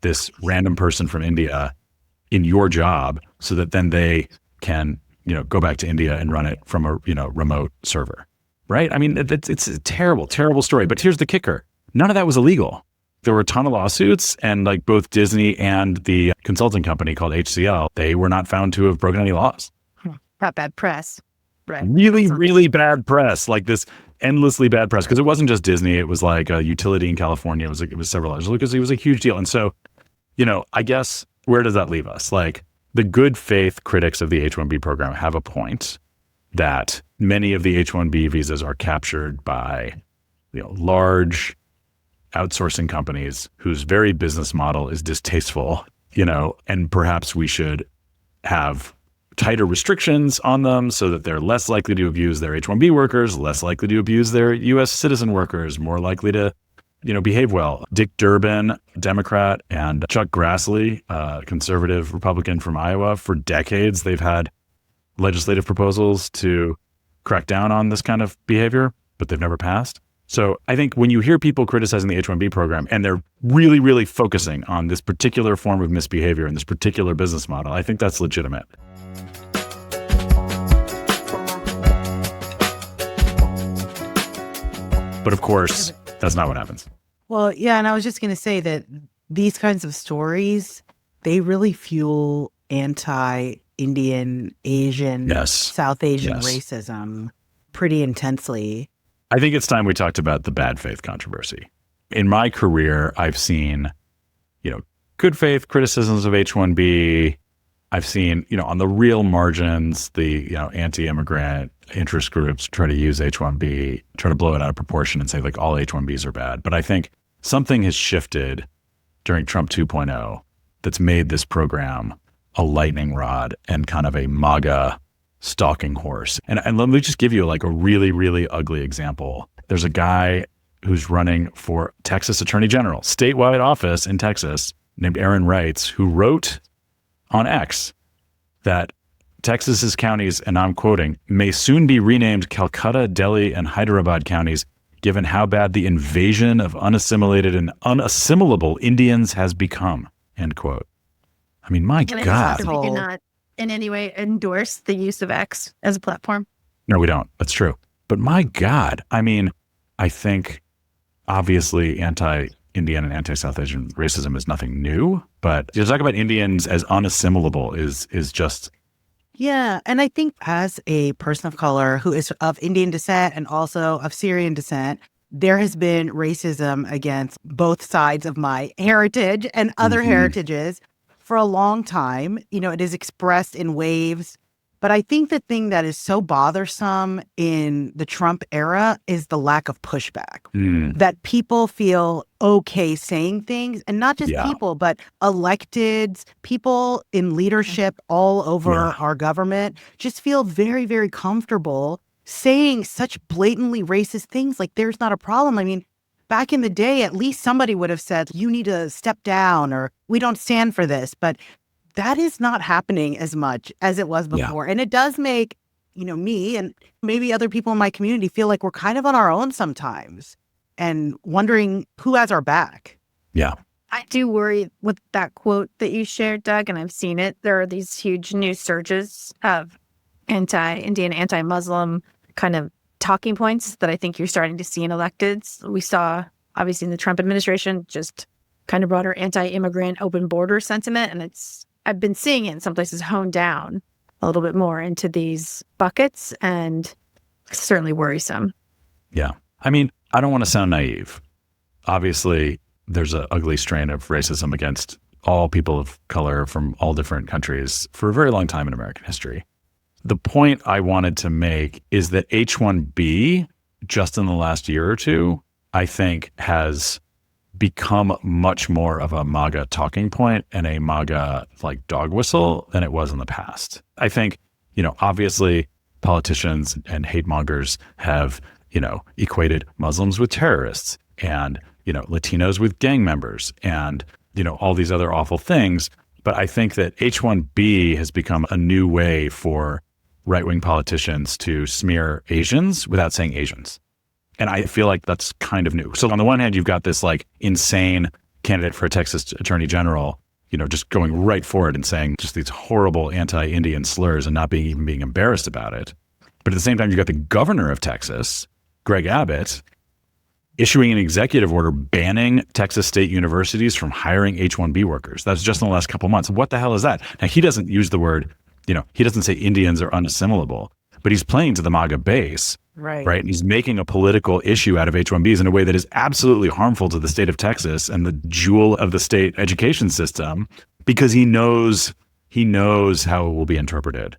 this random person from India in your job so that then they can, go back to India and run it from a, remote server. Right? I mean, it's a terrible, terrible story. But here's the kicker. None of that was illegal. There were a ton of lawsuits, and like both Disney and the consulting company called HCL, they were not found to have broken any laws. Not bad press. Right. Really, really bad press, like this endlessly bad press. Because it wasn't just Disney. It was like a utility in California. It was several others because it was a huge deal. And so, I guess, where does that leave us? Like, the good faith critics of the H-1B program have a point that many of the H-1B visas are captured by large outsourcing companies whose very business model is distasteful, and perhaps we should have tighter restrictions on them so that they're less likely to abuse their H-1B workers, less likely to abuse their U.S. citizen workers, more likely to, behave well. Dick Durbin, Democrat, and Chuck Grassley, conservative Republican from Iowa, for decades, they've had legislative proposals to crack down on this kind of behavior, but they've never passed. So I think when you hear people criticizing the H-1B program and they're really, really focusing on this particular form of misbehavior and this particular business model, I think that's legitimate. But of course, that's not what happens. Well, yeah, and I was just going to say that these kinds of stories, they really fuel anti-Indian, Asian, South Asian racism pretty intensely. I think it's time we talked about the bad faith controversy. In my career, I've seen, good faith criticisms of H-1B, I've seen, on the real margins, the, anti-immigrant interest groups try to use H-1B, try to blow it out of proportion and say like all H-1Bs are bad. But I think something has shifted during Trump 2.0 that's made this program a lightning rod and kind of a MAGA stalking horse. And let me just give you like a really, really ugly example. There's a guy who's running for Texas Attorney General, statewide office in Texas, named Aaron Reitz, who wrote on X that Texas's counties, and I'm quoting, may soon be renamed Calcutta, Delhi, and Hyderabad counties, given how bad the invasion of unassimilated and unassimilable Indians has become, end quote. I mean, my God. We do not in any way endorse the use of X as a platform. No, we don't. That's true. But my God, I mean, I think obviously anti-Indian and anti-South Asian racism is nothing new, but to talk about Indians as unassimilable is just... Yeah. And I think as a person of color who is of Indian descent and also of Syrian descent, there has been racism against both sides of my heritage and other heritages for a long time. It is expressed in waves. But I think the thing that is so bothersome in the Trump era is the lack of pushback, that people feel okay saying things, and not just people, but electeds, people in leadership all over our government just feel very, very comfortable saying such blatantly racist things like there's not a problem. I mean, back in the day, at least somebody would have said, you need to step down or we don't stand for this. But that is not happening as much as it was before. And it does make, me and maybe other people in my community feel like we're kind of on our own sometimes and wondering who has our back. Yeah. I do worry with that quote that you shared, Doug, and I've seen it. There are these huge new surges of anti-Indian, anti-Muslim kind of talking points that I think you're starting to see in electeds. We saw, obviously, in the Trump administration, just kind of broader anti-immigrant open border sentiment. And I've been seeing it in some places honed down a little bit more into these buckets, and it's certainly worrisome. Yeah. I mean, I don't want to sound naive. Obviously, there's an ugly strain of racism against all people of color from all different countries for a very long time in American history. The point I wanted to make is that H-1B, just in the last year or two, I think has become much more of a MAGA talking point and a MAGA like dog whistle than it was in the past. I think, obviously politicians and hate mongers have, equated Muslims with terrorists and, Latinos with gang members and, all these other awful things. But I think that H-1B has become a new way for right-wing politicians to smear Asians without saying Asians. And I feel like that's kind of new. So on the one hand, you've got this like insane candidate for a Texas Attorney General, just going right for it and saying just these horrible anti-Indian slurs and not even being embarrassed about it. But at the same time, you've got the governor of Texas, Greg Abbott, issuing an executive order banning Texas state universities from hiring H-1B workers. That's just in the last couple of months. What the hell is that? Now, he doesn't use the word, he doesn't say Indians are unassimilable, but he's playing to the MAGA base. Right. And he's making a political issue out of H-1Bs in a way that is absolutely harmful to the state of Texas and the jewel of the state education system, because he knows how it will be interpreted.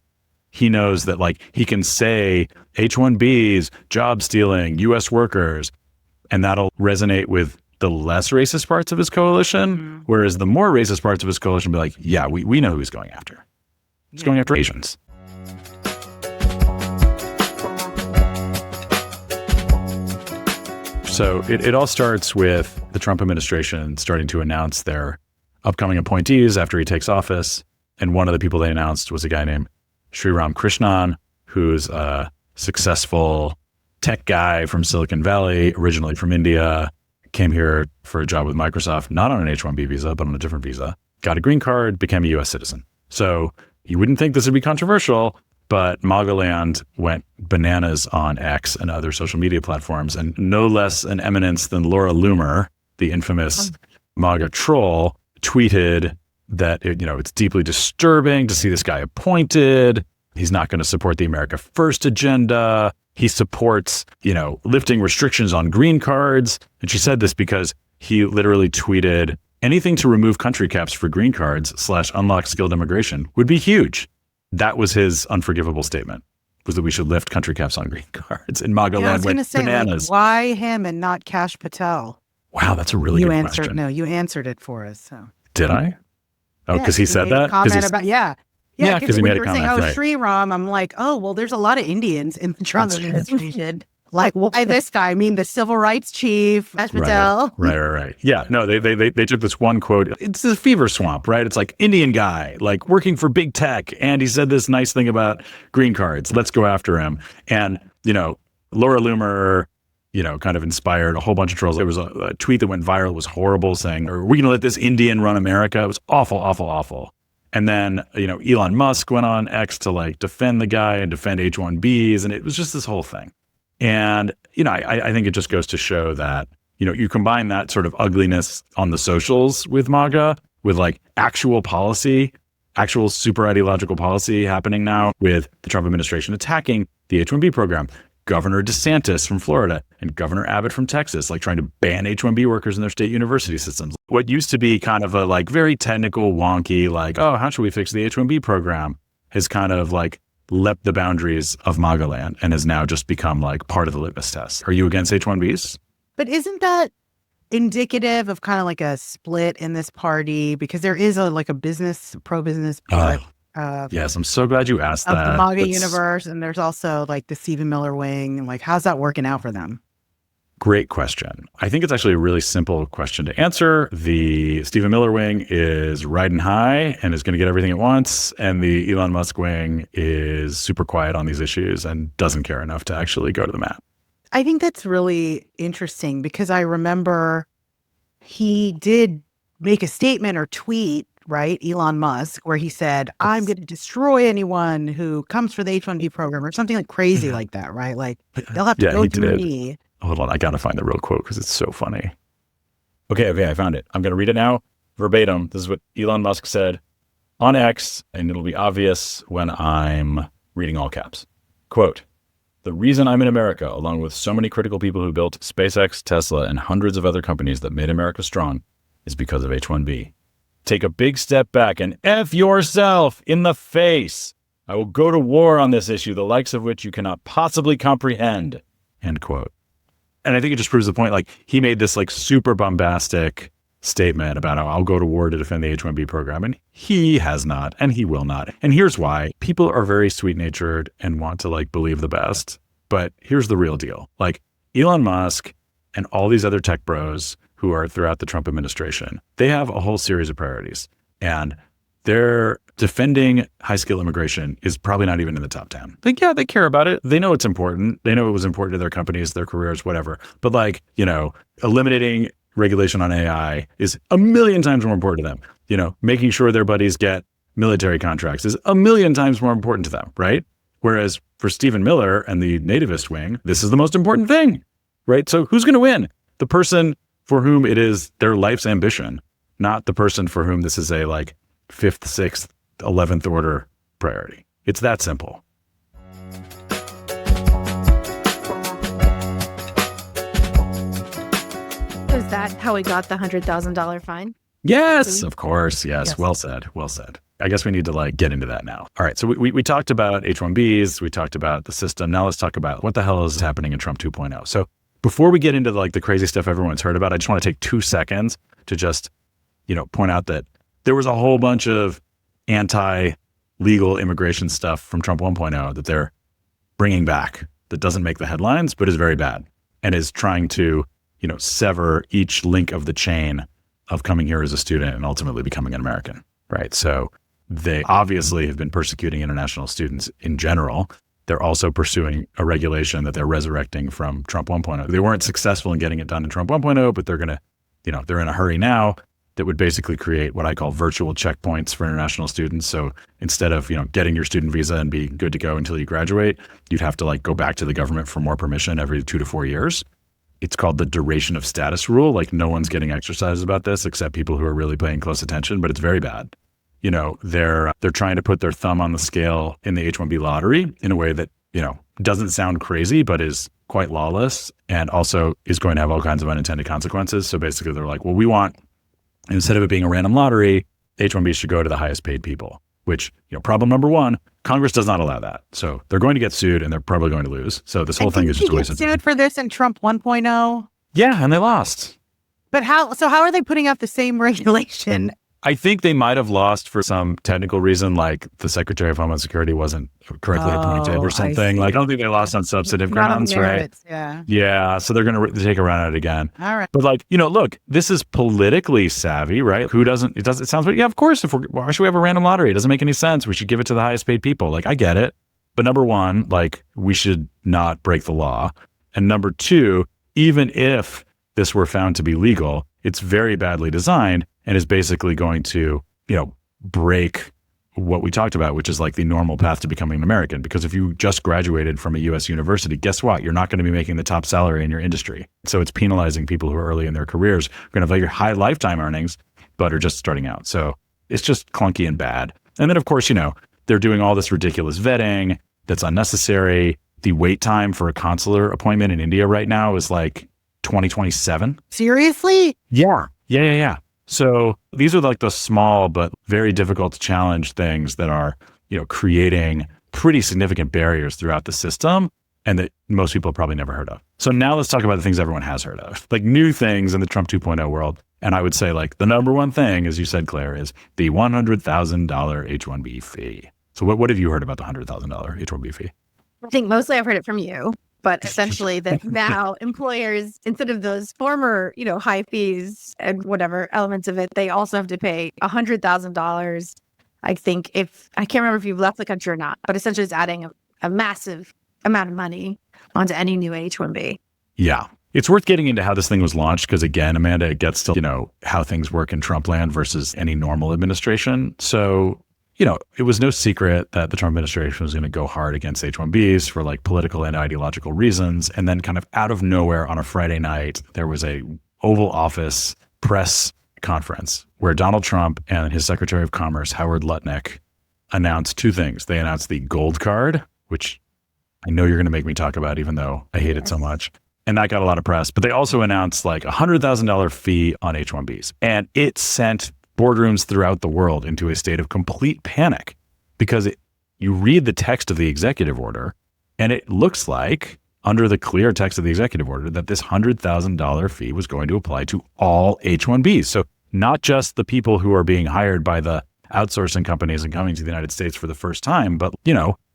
He knows that like he can say H-1Bs, job stealing, U.S. workers, and that'll resonate with the less racist parts of his coalition, whereas the more racist parts of his coalition will be like, yeah, we know who he's going after. He's going after Asians. So it all starts with the Trump administration starting to announce their upcoming appointees after he takes office. And one of the people they announced was a guy named Sriram Krishnan, who's a successful tech guy from Silicon Valley, originally from India, came here for a job with Microsoft, not on an H-1B visa, but on a different visa, got a green card, became a U.S. citizen. So you wouldn't think this would be controversial, but MAGA land went bananas on X and other social media platforms, and no less an eminence than Laura Loomer, the infamous MAGA troll, tweeted that it's deeply disturbing to see this guy appointed. He's not going to support the America First agenda. He supports, lifting restrictions on green cards. And she said this because he literally tweeted anything to remove country caps for green cards / unlock skilled immigration would be huge. That was his unforgivable statement, was that we should lift country caps on green cards. And MAGA land went bananas. Like, why him and not Kash Patel? Wow, that's a really good question. No, you answered it for us. So did I? Oh, because he said that? Yeah, because he made a comment. Saying, right. Sri Ram, I'm like, oh, well, there's a lot of Indians in the Trump administration. Like, why this guy? I mean, the civil rights chief, Kash Patel. Right. Yeah, no, they took this one quote. It's a fever swamp, right? It's like Indian guy, like working for big tech. And he said this nice thing about green cards. Let's go after him. And, Laura Loomer, kind of inspired a whole bunch of trolls. There was a tweet that went viral, was horrible, saying, are we going to let this Indian run America? It was awful, awful, awful. And then, Elon Musk went on X to like defend the guy and defend H-1Bs. And it was just this whole thing. And, I think it just goes to show that, you combine that sort of ugliness on the socials with MAGA, with like actual policy, actual super ideological policy happening now with the Trump administration attacking the H-1B program. Governor DeSantis from Florida and Governor Abbott from Texas, like trying to ban H-1B workers in their state university systems. What used to be kind of a like very technical, wonky, like, oh, how should we fix the H-1B program, has kind of like leapt the boundaries of MAGA land and has now just become like part of the litmus test. Are you against H-1Bs? But isn't that indicative of kind of like a split in this party? Because there is a pro-business yes, I'm so glad you asked that. The MAGA universe, and there's also like the Stephen Miller wing. Like, how's that working out for them? Great question. I think it's actually a really simple question to answer. The Stephen Miller wing is riding high and is going to get everything it wants. And the Elon Musk wing is super quiet on these issues and doesn't care enough to actually go to the mat. I think that's really interesting because I remember he did make a statement or tweet, right, Elon Musk, where he said, I'm going to destroy anyone who comes for the H-1B program or something like crazy like that, right? Like, they'll have to go through me. Hold on, I got to find the real quote because it's so funny. Okay, I found it. I'm going to read it now verbatim. This is what Elon Musk said on X, and it'll be obvious when I'm reading all caps. Quote, the reason I'm in America, along with so many critical people who built SpaceX, Tesla, and hundreds of other companies that made America strong, is because of H-1B. Take a big step back and F yourself in the face. I will go to war on this issue, the likes of which you cannot possibly comprehend. End quote. And I think it just proves the point. Like, he made this like super bombastic statement about how I'll go to war to defend the H-1B program. And he has not, and he will not. And here's why. People are very sweet-natured and want to like believe the best. But here's the real deal. Like, Elon Musk and all these other tech bros who are throughout the Trump administration, they have a whole series of priorities. And they're defending high-skill immigration is probably not even in the top 10. Like, yeah, they care about it. They know it's important. They know it was important to their companies, their careers, whatever. But like, eliminating regulation on AI is a million times more important to them. Making sure their buddies get military contracts is a million times more important to them, right? Whereas for Stephen Miller and the nativist wing, this is the most important thing, right? So who's going to win? The person for whom it is their life's ambition, not the person for whom this is a like 5th, 6th, 11th order priority. It's that simple. Is that how we got the $100,000 fine? Yes, of course. Yes. Well said. Well said. I guess we need to like get into that now. All right. So we talked about H-1Bs. We talked about the system. Now let's talk about what the hell is happening in Trump 2.0. So before we get into like the crazy stuff everyone's heard about, I just want to take 2 seconds to just, point out that there was a whole bunch of anti-legal immigration stuff from Trump 1.0 that they're bringing back that doesn't make the headlines, but is very bad and is trying to, sever each link of the chain of coming here as a student and ultimately becoming an American, right? So they obviously have been persecuting international students in general. They're also pursuing a regulation that they're resurrecting from Trump 1.0. They weren't successful in getting it done in Trump 1.0, but they're going to, they're in a hurry now that would basically create what I call virtual checkpoints for international students. So instead of, getting your student visa and be good to go until you graduate, you'd have to like go back to the government for more permission every 2 to 4 years. It's called the duration of status rule. Like, no one's getting exercises about this except people who are really paying close attention, but it's very bad. They're trying to put their thumb on the scale in the H-1B lottery in a way that, doesn't sound crazy, but is quite lawless and also is going to have all kinds of unintended consequences. So basically they're like, well, we want And instead of it being a random lottery, H-1B should go to the highest paid people, which, problem number one, Congress does not allow that. So they're going to get sued and they're probably going to lose. So this whole thing is just a waste of time. Sued for this in Trump 1.0? Yeah, and they lost. But how are they putting out the same regulation? I think they might have lost for some technical reason, like the Secretary of Homeland Security wasn't correctly appointed or something. I don't think they lost on substantive grounds, right? Yeah. Yeah. So they're going to take a run at it again. All right. But look, this is politically savvy, right? It sounds like, yeah, of course, why should we have a random lottery? It doesn't make any sense. We should give it to the highest paid people. I get it. But number one, we should not break the law. And number two, even if this were found to be legal, it's very badly designed and is basically going to, break what we talked about, which is the normal path to becoming an American. Because if you just graduated from a U.S. university, guess what? You're not going to be making the top salary in your industry. So it's penalizing people who are early in their careers, who are going to have high lifetime earnings, but are just starting out. So it's just clunky and bad. And then, of course, they're doing all this ridiculous vetting that's unnecessary. The wait time for a consular appointment in India right now is 2027. Seriously? Yeah. So these are the small but very difficult to challenge things that are, creating pretty significant barriers throughout the system and that most people have probably never heard of. So now let's talk about the things everyone has heard of, new things in the Trump 2.0 world. And I would say the number one thing, as you said, Claire, is the $100,000 H-1B fee. So what have you heard about the $100,000 H-1B fee? I think mostly I've heard it from you. But essentially that now employers, instead of those former, high fees and whatever elements of it, they also have to pay $100,000. I think I can't remember if you've left the country or not, but essentially it's adding a massive amount of money onto any new H-1B. Yeah. It's worth getting into how this thing was launched because, again, Amanda, it gets to, how things work in Trump land versus any normal administration. So it was no secret that the Trump administration was going to go hard against H-1Bs for political and ideological reasons. And then kind of out of nowhere on a Friday night, there was a Oval Office press conference where Donald Trump and his Secretary of Commerce, Howard Lutnick, announced two things. They announced the gold card, which I know you're going to make me talk about, even though I hate it so much. And that got a lot of press. But they also announced $100,000 fee on H-1Bs. And it sent boardrooms throughout the world into a state of complete panic because you read the text of the executive order and it looks like under the clear text of the executive order that this $100,000 fee was going to apply to all H-1Bs. So not just the people who are being hired by the outsourcing companies and coming to the United States for the first time, but,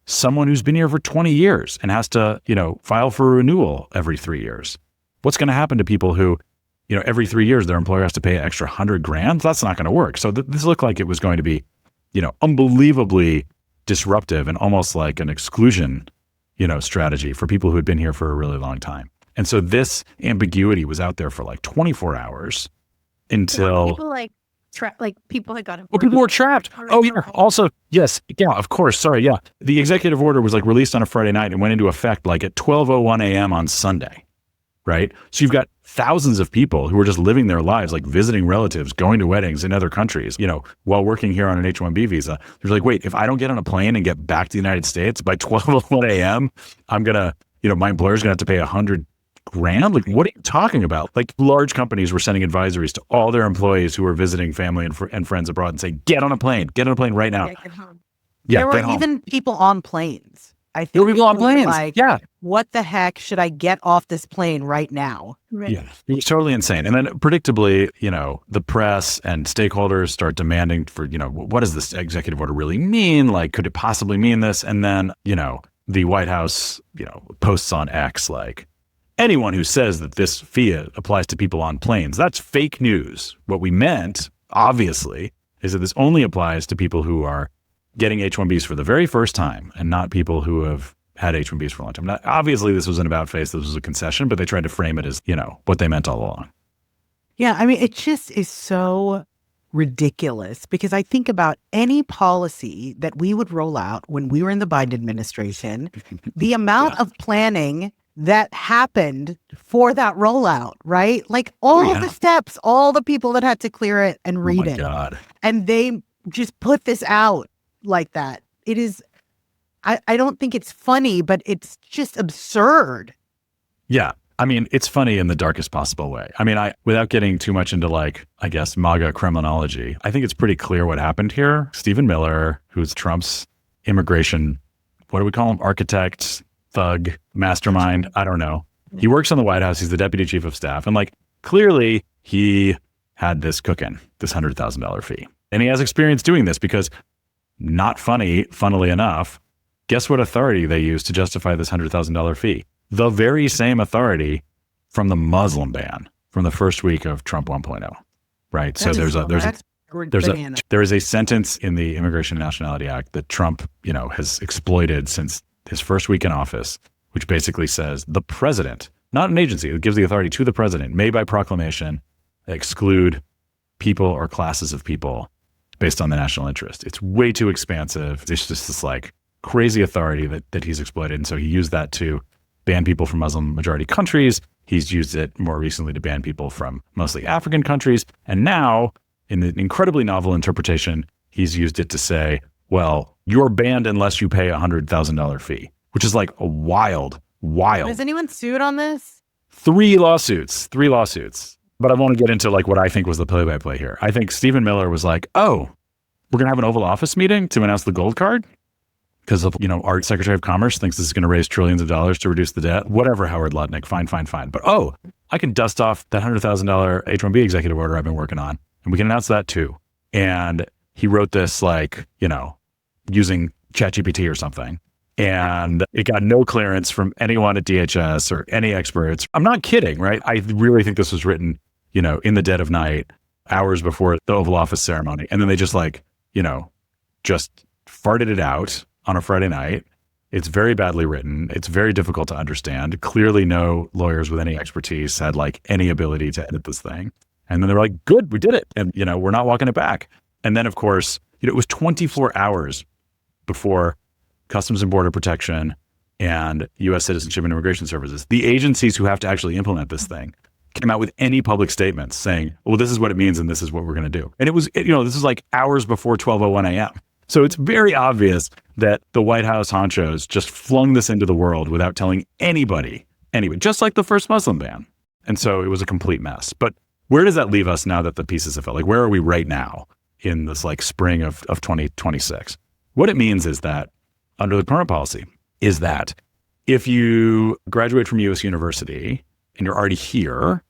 someone who's been here for 20 years and has to, file for a renewal every 3 years. What's going to happen to people who every 3 years, their employer has to pay an extra $100,000. That's not going to work. So this looked like it was going to be, unbelievably disruptive and almost like an exclusion, strategy for people who had been here for a really long time. And so this ambiguity was out there for 24 hours until people had gotten. Well, people were trapped. Oh yeah. Also, yes. Yeah, of course. Sorry. Yeah. The executive order was released on a Friday night and went into effect at 12:01 a.m. on Sunday. Right. So you've got thousands of people who are just living their lives, visiting relatives, going to weddings in other countries, while working here on an H-1B visa. They're wait, if I don't get on a plane and get back to the United States by 12:01 a.m., I'm going to, my employer's going to have to pay $100,000. What are you talking about? Large companies were sending advisories to all their employees who were visiting family and friends abroad and say, get on a plane right now. Get home. Yeah, there were even people on planes. I think there were people on planes. Yeah. What the heck should I get off this plane right now? Right. Yeah, it was totally insane. And then predictably, the press and stakeholders start demanding for, what does this executive order really mean? Could it possibly mean this? And then, the White House, posts on X anyone who says that this fee applies to people on planes, that's fake news. What we meant, obviously, is that this only applies to people who are getting H-1Bs for the very first time and not people who have had H-1Bs for a long time. Now, obviously, this was an about face. This was a concession, but they tried to frame it as, what they meant all along. Yeah, I mean, it just is so ridiculous because I think about any policy that we would roll out when we were in the Biden administration, the amount of planning that happened for that rollout, right? All the steps, all the people that had to clear it and read it. God. And they just put this out like that. It is, I don't think it's funny, but it's just absurd. Yeah. I mean, it's funny in the darkest possible way. I mean, without getting too much into like, I guess, MAGA criminology, I think it's pretty clear what happened here. Stephen Miller, who's Trump's immigration, what do we call him? Architect, thug, mastermind. I don't know. He works on the White House. He's the deputy chief of staff. And like, clearly he had this cooking, this $100,000 fee. And he has experience doing this because not funny, funnily enough, guess what authority they used to justify this $100,000 fee? The very same authority from the Muslim ban from the first week of Trump 1.0, right? So there is a sentence in the Immigration and Nationality Act that Trump, has exploited since his first week in office, which basically says the president, not an agency, it gives the authority to the president, may by proclamation exclude people or classes of people based on the national interest. It's way too expansive. It's just this like crazy authority that he's exploited. And so he used that to ban people from Muslim majority countries. He's used it more recently to ban people from mostly African countries. And now, in an incredibly novel interpretation, he's used it to say, well, you're banned unless you pay a $100,000 fee, which is like a wild. Has anyone sued on this? 3 lawsuits. But I want to get into like what I think was the play-by-play here. I think Stephen Miller was like, oh, we're going to have an Oval Office meeting to announce the gold card because of, our Secretary of Commerce thinks this is going to raise trillions of dollars to reduce the debt. Whatever, Howard Lutnick, fine. But I can dust off that $100,000 H-1B executive order I've been working on, and we can announce that too. And he wrote this like, using ChatGPT or something. And it got no clearance from anyone at DHS or any experts. I'm not kidding, right? I really think this was written, in the dead of night, hours before the Oval Office ceremony. And then they just just farted it out on a Friday night. It's very badly written. It's very difficult to understand. Clearly no lawyers with any expertise had like any ability to edit this thing. And then they were like, good, we did it. And, we're not walking it back. And then of course, it was 24 hours before Customs and Border Protection and U.S. Citizenship and Immigration Services, the agencies who have to actually implement this thing, came out with any public statements saying, well, this is what it means and this is what we're going to do. And it was, this is like hours before 12:01 a.m. So it's very obvious that the White House honchos just flung this into the world without telling anybody, just like the first Muslim ban. And so it was a complete mess. But where does that leave us now that the pieces have fell? Like, where are we right now in this like spring of 2026? What it means is that under the current policy is that if you graduate from U.S. university and you're already here,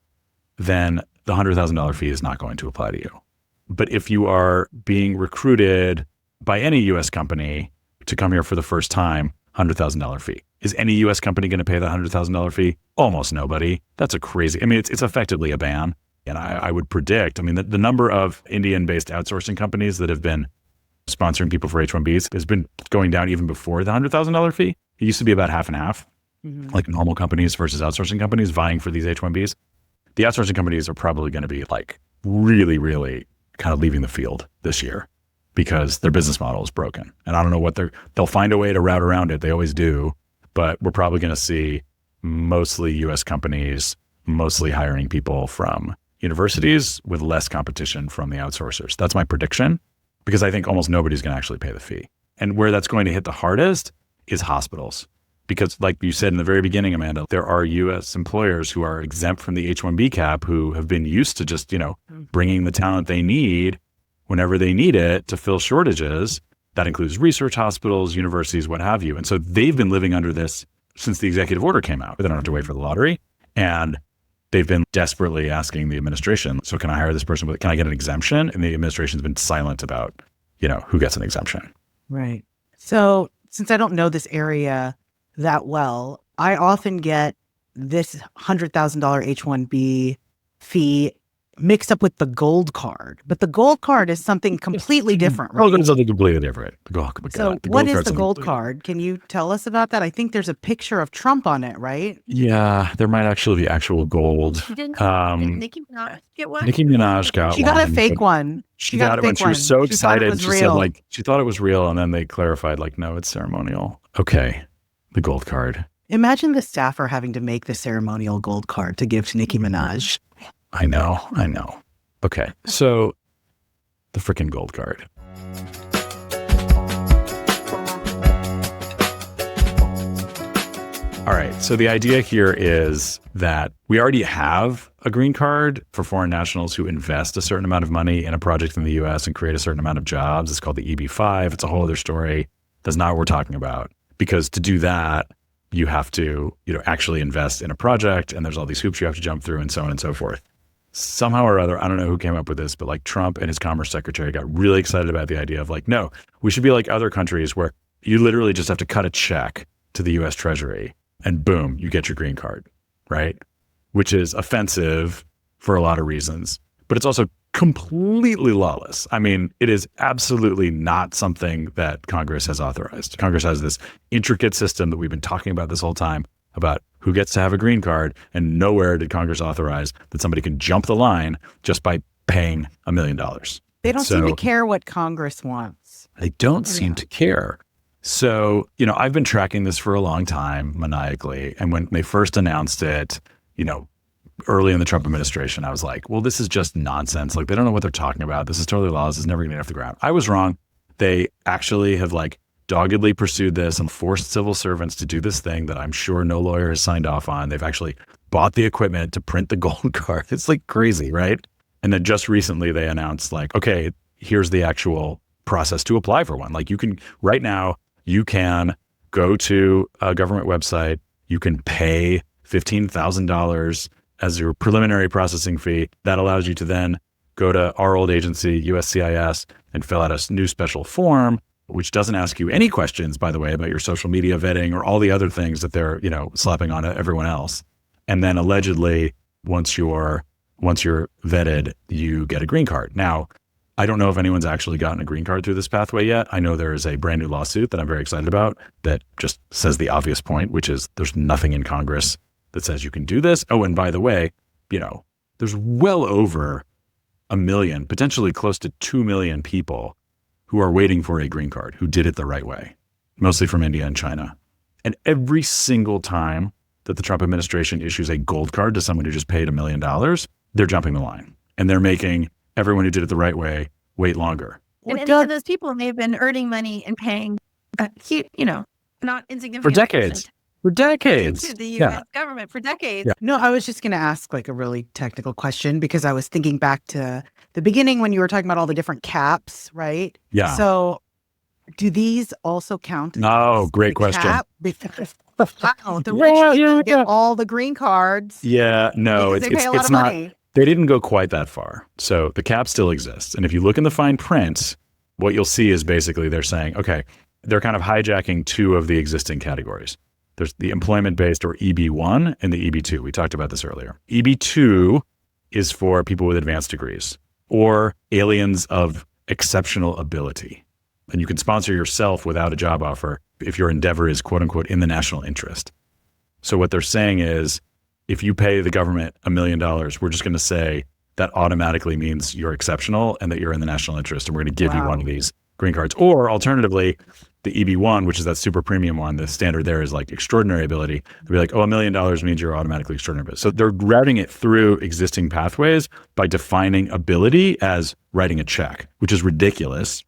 then the $100,000 fee is not going to apply to you. But if you are being recruited by any U.S. company to come here for the first time, $100,000 fee. Is any U.S. company going to pay that $100,000 fee? Almost nobody. That's it's effectively a ban. And I would predict, the number of Indian-based outsourcing companies that have been sponsoring people for H-1Bs has been going down even before the $100,000 fee. It used to be about half and half, like normal companies versus outsourcing companies vying for these H-1Bs. The outsourcing companies are probably going to be like really, really kind of leaving the field this year because their business model is broken. And I don't know what they'll find a way to route around it. They always do. But we're probably going to see mostly U.S. companies, mostly hiring people from universities with less competition from the outsourcers. That's my prediction. Because I think almost nobody's going to actually pay the fee. And where that's going to hit the hardest is hospitals. Because like you said in the very beginning, Amanda, there are U.S. employers who are exempt from the H-1B cap who have been used to just, bringing the talent they need whenever they need it to fill shortages. That includes research hospitals, universities, what have you. And so they've been living under this since the executive order came out. They don't have to wait for the lottery. And they've been desperately asking the administration, so can I hire this person? Can I get an exemption? And the administration's been silent about, who gets an exemption. Right. So since I don't know this area that well, I often get this $100,000 H-1B fee mixed up with the gold card. But the gold card is something completely different, right? Oh, it's something completely different. So what is the gold card? Can you tell us about that? I think there's a picture of Trump on it, right? Yeah, there might actually be actual gold. Did Nicki Minaj get one? Nicki Minaj got one. She got a fake one. She got it when she was so excited. She said she thought it was real. And then they clarified no, it's ceremonial. Okay, the gold card. Imagine the staffer having to make the ceremonial gold card to give to Nicki Minaj. I know. Okay, so the freaking gold card. All right. So the idea here is that we already have a green card for foreign nationals who invest a certain amount of money in a project in the US and create a certain amount of jobs. It's called the EB-5. It's a whole other story. That's not what we're talking about. Because to do that, you have to, actually invest in a project, and there's all these hoops you have to jump through and so on and so forth. Somehow or other, I don't know who came up with this, but like Trump and his commerce secretary got really excited about the idea of like, no, we should be like other countries where you literally just have to cut a check to the US Treasury and boom, you get your green card, right? Which is offensive for a lot of reasons, but it's also completely lawless. I mean, it is absolutely not something that Congress has authorized. Congress has this intricate system that we've been talking about this whole time about who gets to have a green card, and nowhere did Congress authorize that somebody can jump the line just by paying $1 million. They don't seem to care what Congress wants. They don't seem to care. So, I've been tracking this for a long time, maniacally. And when they first announced it, early in the Trump administration, I was like, well, this is just nonsense. Like, they don't know what they're talking about. This is totally lawless. It's never going to get off the ground. I was wrong. They actually have doggedly pursued this and forced civil servants to do this thing that I'm sure no lawyer has signed off on. They've actually bought the equipment to print the gold card. It's crazy, right? And then just recently they announced okay, here's the actual process to apply for one. Right now, you can go to a government website, you can pay $15,000 as your preliminary processing fee. That allows you to then go to our old agency, USCIS, and fill out a new special form, which doesn't ask you any questions, by the way, about your social media vetting or all the other things that they're, slapping on everyone else. And then allegedly, once you're vetted, you get a green card. Now, I don't know if anyone's actually gotten a green card through this pathway yet. I know there is a brand new lawsuit that I'm very excited about that just says the obvious point, which is there's nothing in Congress that says you can do this. Oh, and by the way, there's well over 1 million, potentially close to 2 million people who are waiting for a green card, who did it the right way, mostly from India and China. And every single time that the Trump administration issues a gold card to someone who just paid $1 million, they're jumping the line and they're making everyone who did it the right way wait longer. And those people may have been earning money and paying, not insignificant. For decades. To the U.S. government for decades. Yeah. No, I was just going to ask a really technical question because I was thinking back to the beginning when you were talking about all the different caps, right? Yeah. So do these also count? Oh, great question. Cap? Because the rich get all the green cards. Yeah, no, it's not. Money. They didn't go quite that far. So the cap still exists. And if you look in the fine print, what you'll see is basically they're saying, okay, they're kind of hijacking two of the existing categories. There's the employment-based or EB-1 and the EB-2. We talked about this earlier. EB-2 is for people with advanced degrees or aliens of exceptional ability. And you can sponsor yourself without a job offer if your endeavor is quote unquote in the national interest. So what they're saying is, if you pay the government $1 million, we're just going to say that automatically means you're exceptional and that you're in the national interest, and we're going to give you one of these green cards. Or alternatively, the EB-1, which is that super premium one, the standard there is extraordinary ability. They'll be $1 million means you're automatically extraordinary. So they're routing it through existing pathways by defining ability as writing a check, which is ridiculous.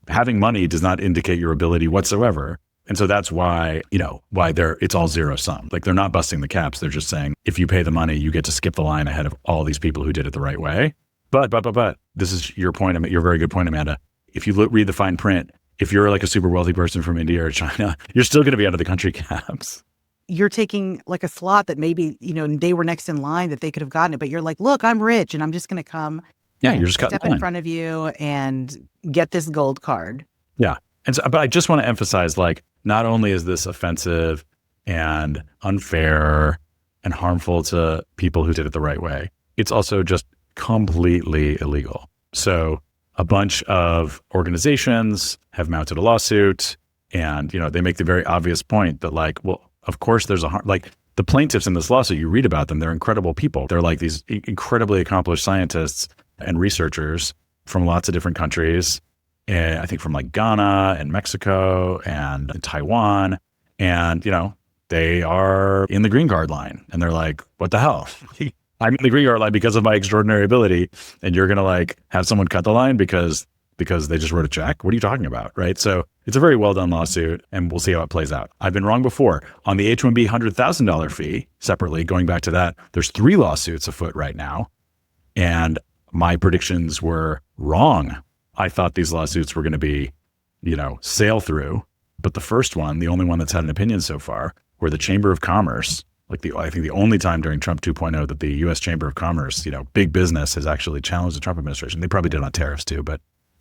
Having money does not indicate your ability whatsoever. And so that's why, it's all zero sum. They're not busting the caps. They're just saying, if you pay the money, you get to skip the line ahead of all these people who did it the right way. But this is your point, your very good point, Amanda. If you read the fine print, if you're a super wealthy person from India or China, you're still going to be under the country caps. You're taking a slot that maybe, they were next in line that they could have gotten it, but you're look, I'm rich and I'm just going to come. Yeah, you're just cutting step in front of you and get this gold card. Yeah. And so, but I just want to emphasize, not only is this offensive and unfair and harmful to people who did it the right way, it's also just completely illegal. So a bunch of organizations have mounted a lawsuit and, they make the very obvious point that of course there's the plaintiffs in this lawsuit, you read about them, they're incredible people. They're these incredibly accomplished scientists and researchers from lots of different countries. And I think from Ghana and Mexico and Taiwan. And, they are in the green card line and they're what the hell? I'm in the green card line because of my extraordinary ability. And you're going to have someone cut the line because they just wrote a check. What are you talking about? Right. So It's a very well done lawsuit, and we'll see how it plays out. I've been wrong before. On the H-1B $100,000 fee, separately, going back to that, there's 3 lawsuits afoot right now, and my predictions were wrong. I thought these lawsuits were going to be, sail through, but the first one, the only one that's had an opinion so far, where the Chamber of Commerce, I think the only time during Trump 2.0 that the U.S. Chamber of Commerce, big business has actually challenged the Trump administration. They probably did on tariffs too, but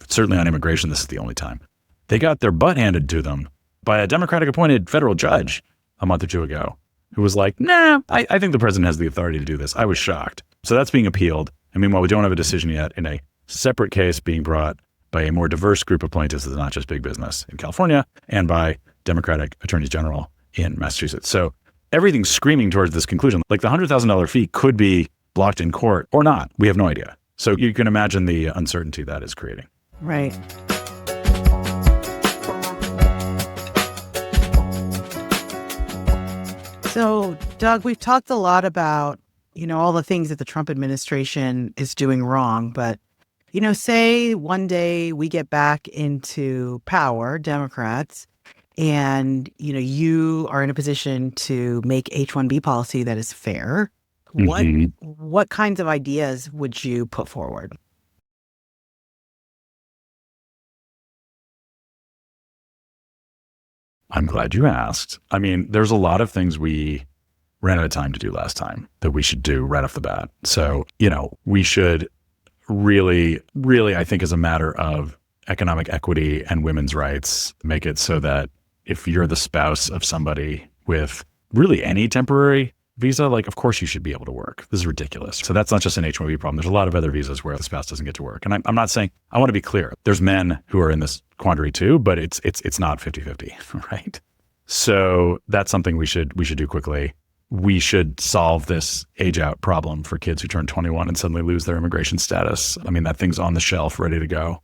certainly on immigration, this is the only time. They got their butt handed to them by a Democratic appointed federal judge a month or two ago, who was like, nah, I think the president has the authority to do this. I was shocked. So that's being appealed. And meanwhile, we don't have a decision yet in a separate case being brought by a more diverse group of plaintiffs that's not just big business in California and by Democratic attorneys general in Massachusetts. So everything's screaming towards this conclusion. Like the $100,000 fee could be blocked in court or not. We have no idea. So you can imagine the uncertainty that is creating. Right. So, Doug, we've talked a lot about, all the things that the Trump administration is doing wrong. But, say one day we get back into power, Democrats, and, you are in a position to make H-1B policy that is fair. What kinds of ideas would you put forward? I'm glad you asked. I mean, there's a lot of things we ran out of time to do last time that we should do right off the bat. So, we should really, I think as a matter of economic equity and women's rights, make it so that if you're the spouse of somebody with really any temporary visa, of course you should be able to work. This is ridiculous. So that's not just an H-1B problem. There's a lot of other visas where the spouse doesn't get to work. And I'm not saying, I want to be clear. There's men who are in this quandary too, but it's not 50-50, right? So that's something we should do quickly. We should solve this age out problem for kids who turn 21 and suddenly lose their immigration status. I mean, that thing's on the shelf, ready to go.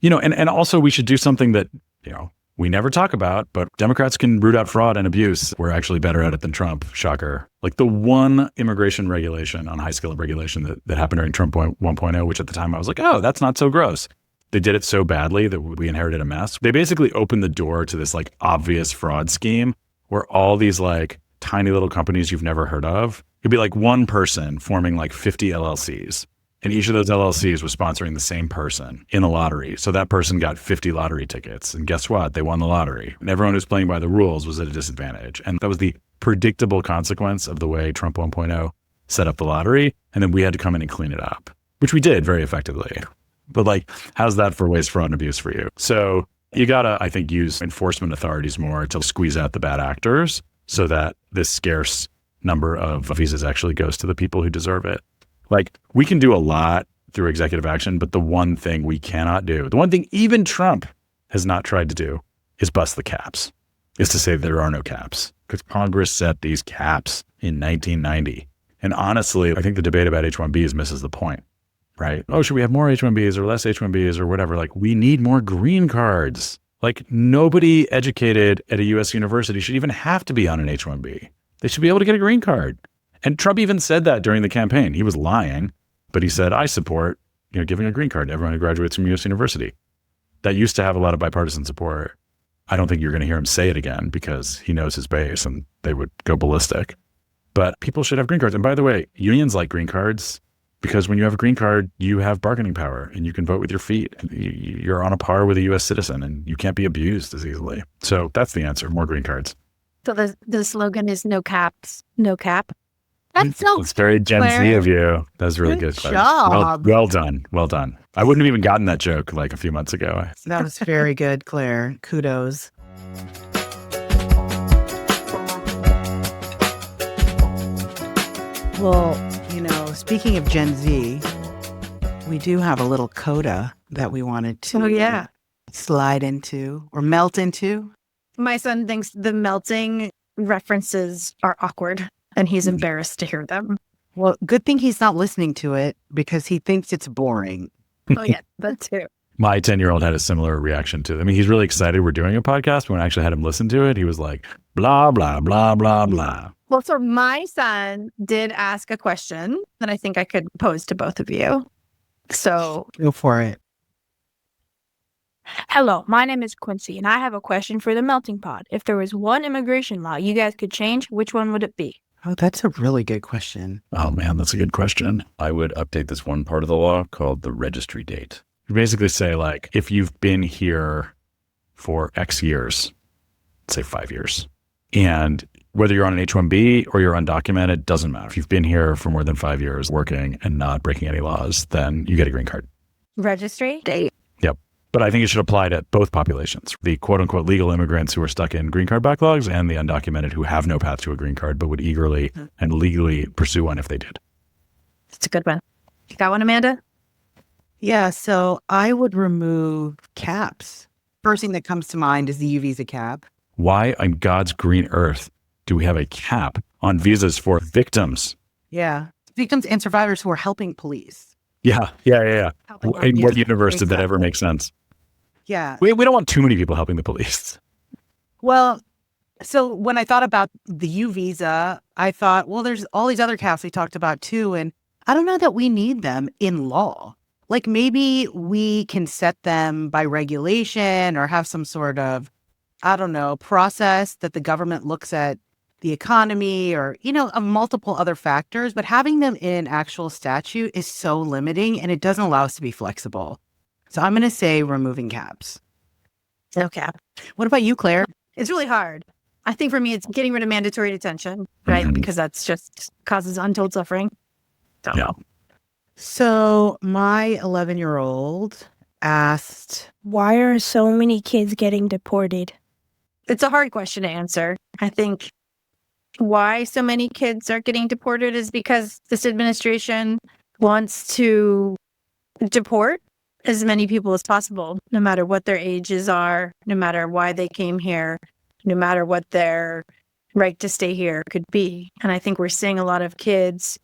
And also we should do something that, we never talk about, but Democrats can root out fraud and abuse. We're actually better at it than Trump. Shocker. Like the one immigration regulation on high scale of regulation that happened during Trump 1.0, which at the time I was like, oh, that's not so gross. They did it so badly that we inherited a mess. They basically opened the door to this obvious fraud scheme where all these tiny little companies you've never heard of, it'd be one person forming 50 LLCs. And each of those LLCs was sponsoring the same person in the lottery. So that person got 50 lottery tickets. And guess what? They won the lottery. And everyone who's playing by the rules was at a disadvantage. And that was the predictable consequence of the way Trump 1.0 set up the lottery. And then we had to come in and clean it up, which we did very effectively. But how's that for waste, fraud, and abuse for you? So you got to, I think, use enforcement authorities more to squeeze out the bad actors so that this scarce number of visas actually goes to the people who deserve it. We can do a lot through executive action, but the one thing we cannot do, the one thing even Trump has not tried to do is bust the caps, is to say there are no caps because Congress set these caps in 1990. And honestly, I think the debate about H-1Bs misses the point, right? Oh, should we have more H-1Bs or less H-1Bs or whatever? We need more green cards. Nobody educated at a U.S. university should even have to be on an H-1B. They should be able to get a green card. And Trump even said that during the campaign. He was lying, but he said, I support, giving a green card to everyone who graduates from U.S. university. That used to have a lot of bipartisan support. I don't think you're going to hear him say it again because he knows his base and they would go ballistic. But people should have green cards. And by the way, unions like green cards because when you have a green card, you have bargaining power and you can vote with your feet. You're on a par with a U.S. citizen and you can't be abused as easily. So that's the answer, more green cards. So the slogan is no caps, no cap. That's so It's very Gen Z of you. That was really good. Job. Well done. Well done. I wouldn't have even gotten that joke a few months ago. That was very good, Claire. Kudos. Well, speaking of Gen Z, we do have a little Coda that we wanted to slide into or melt into. My son thinks the melting references are awkward. And he's embarrassed to hear them. Well, good thing he's not listening to it because he thinks it's boring. Oh, yeah, that too. My 10-year-old had a similar reaction to it. I mean, he's really excited we're doing a podcast. But when I actually had him listen to it, he was like, blah, blah, blah, blah, blah. Well, so my son did ask a question that I think I could pose to both of you. So go for it. Hello, my name is Quincy, and I have a question for the melting pot. If there was one immigration law you guys could change, which one would it be? Oh, that's a really good question. Oh man, that's a good question. I would update this one part of the law called the registry date. You basically say like, if you've been here for X years, say 5 years, and whether you're on an H-1B or you're undocumented, doesn't matter. If you've been here for more than 5 years working and not breaking any laws, then you get a green card. Registry? Yep. But I think it should apply to both populations, the quote unquote legal immigrants who are stuck in green card backlogs and the undocumented who have no path to a green card, but would eagerly and legally pursue one if they did. That's a good one. You got one, Amanda? Yeah, so I would remove caps. First thing that comes to mind is the U visa cap. Why on God's green earth do we have a cap on visas for victims? Yeah. Victims and survivors who are helping police. Yeah. In what universe did that ever exactly. make sense? Yeah. We don't want too many people helping the police. Well, so when I thought about the U visa, I thought, well, there's all these other caps we talked about too. And I don't know that we need them in law. Like maybe we can set them by regulation or have some sort of, I don't know, process that the government looks at the economy or, multiple other factors. But having them in actual statute is so limiting and it doesn't allow us to be flexible. So I'm going to say removing caps. No cap. What about you, Claire? It's really hard. I think for me, it's getting rid of mandatory detention, right? Mhm. Because that's just causes untold suffering. So, Yeah. So my 11-year-old asked, Why are so many kids getting deported? it's a hard question to answer. I think why so many kids are getting deported is because this administration wants to deport as many people as possible, no matter what their ages are, no matter why they came here, no matter what their right to stay here could be. And I think we're seeing a lot of kids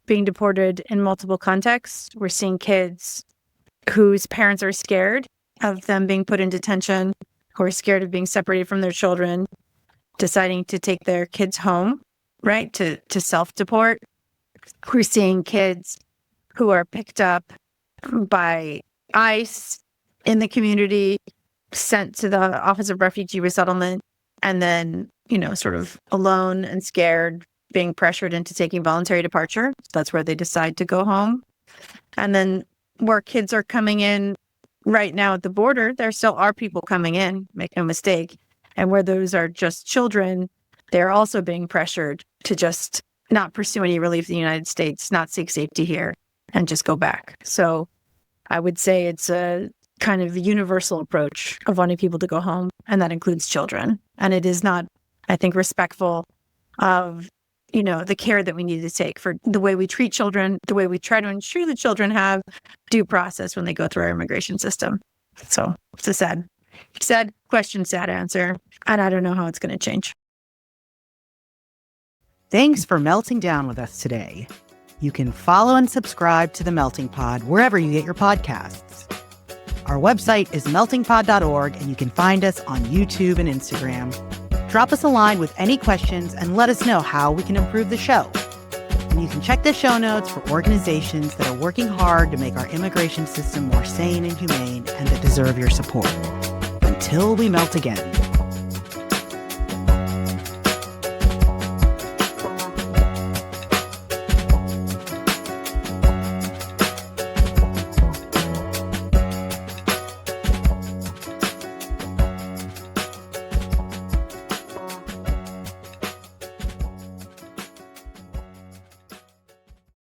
being deported in multiple contexts. We're seeing kids whose parents are scared of them being put in detention, who are scared of being separated from their children, deciding to take their kids home, right, to self-deport. We're seeing kids who are picked up by ICE in the community, sent to the Office of Refugee Resettlement, and then, sort of alone and scared, being pressured into taking voluntary departure. So that's where they decide to go home. And then where kids are coming in right now at the border, there still are people coming in, make no mistake. And where those are just children, they're also being pressured to just not pursue any relief in the United States, not seek safety here, and just go back. So I would say it's a kind of universal approach of wanting people to go home, and that includes children. And it is not, I think, respectful of, the care that we need to take for the way we treat children, the way we try to ensure that children have due process when they go through our immigration system. So it's a sad question, sad answer. And I don't know how it's going to change. thanks for melting down with us today. You can follow and subscribe to The Melting Pod wherever you get your podcasts. Our website is meltingpod.org, and you can find us on YouTube and Instagram. Drop us a line with any questions and let us know how we can improve the show. And you can check the show notes for organizations that are working hard to make our immigration system more sane and humane and that deserve your support. Until we melt again.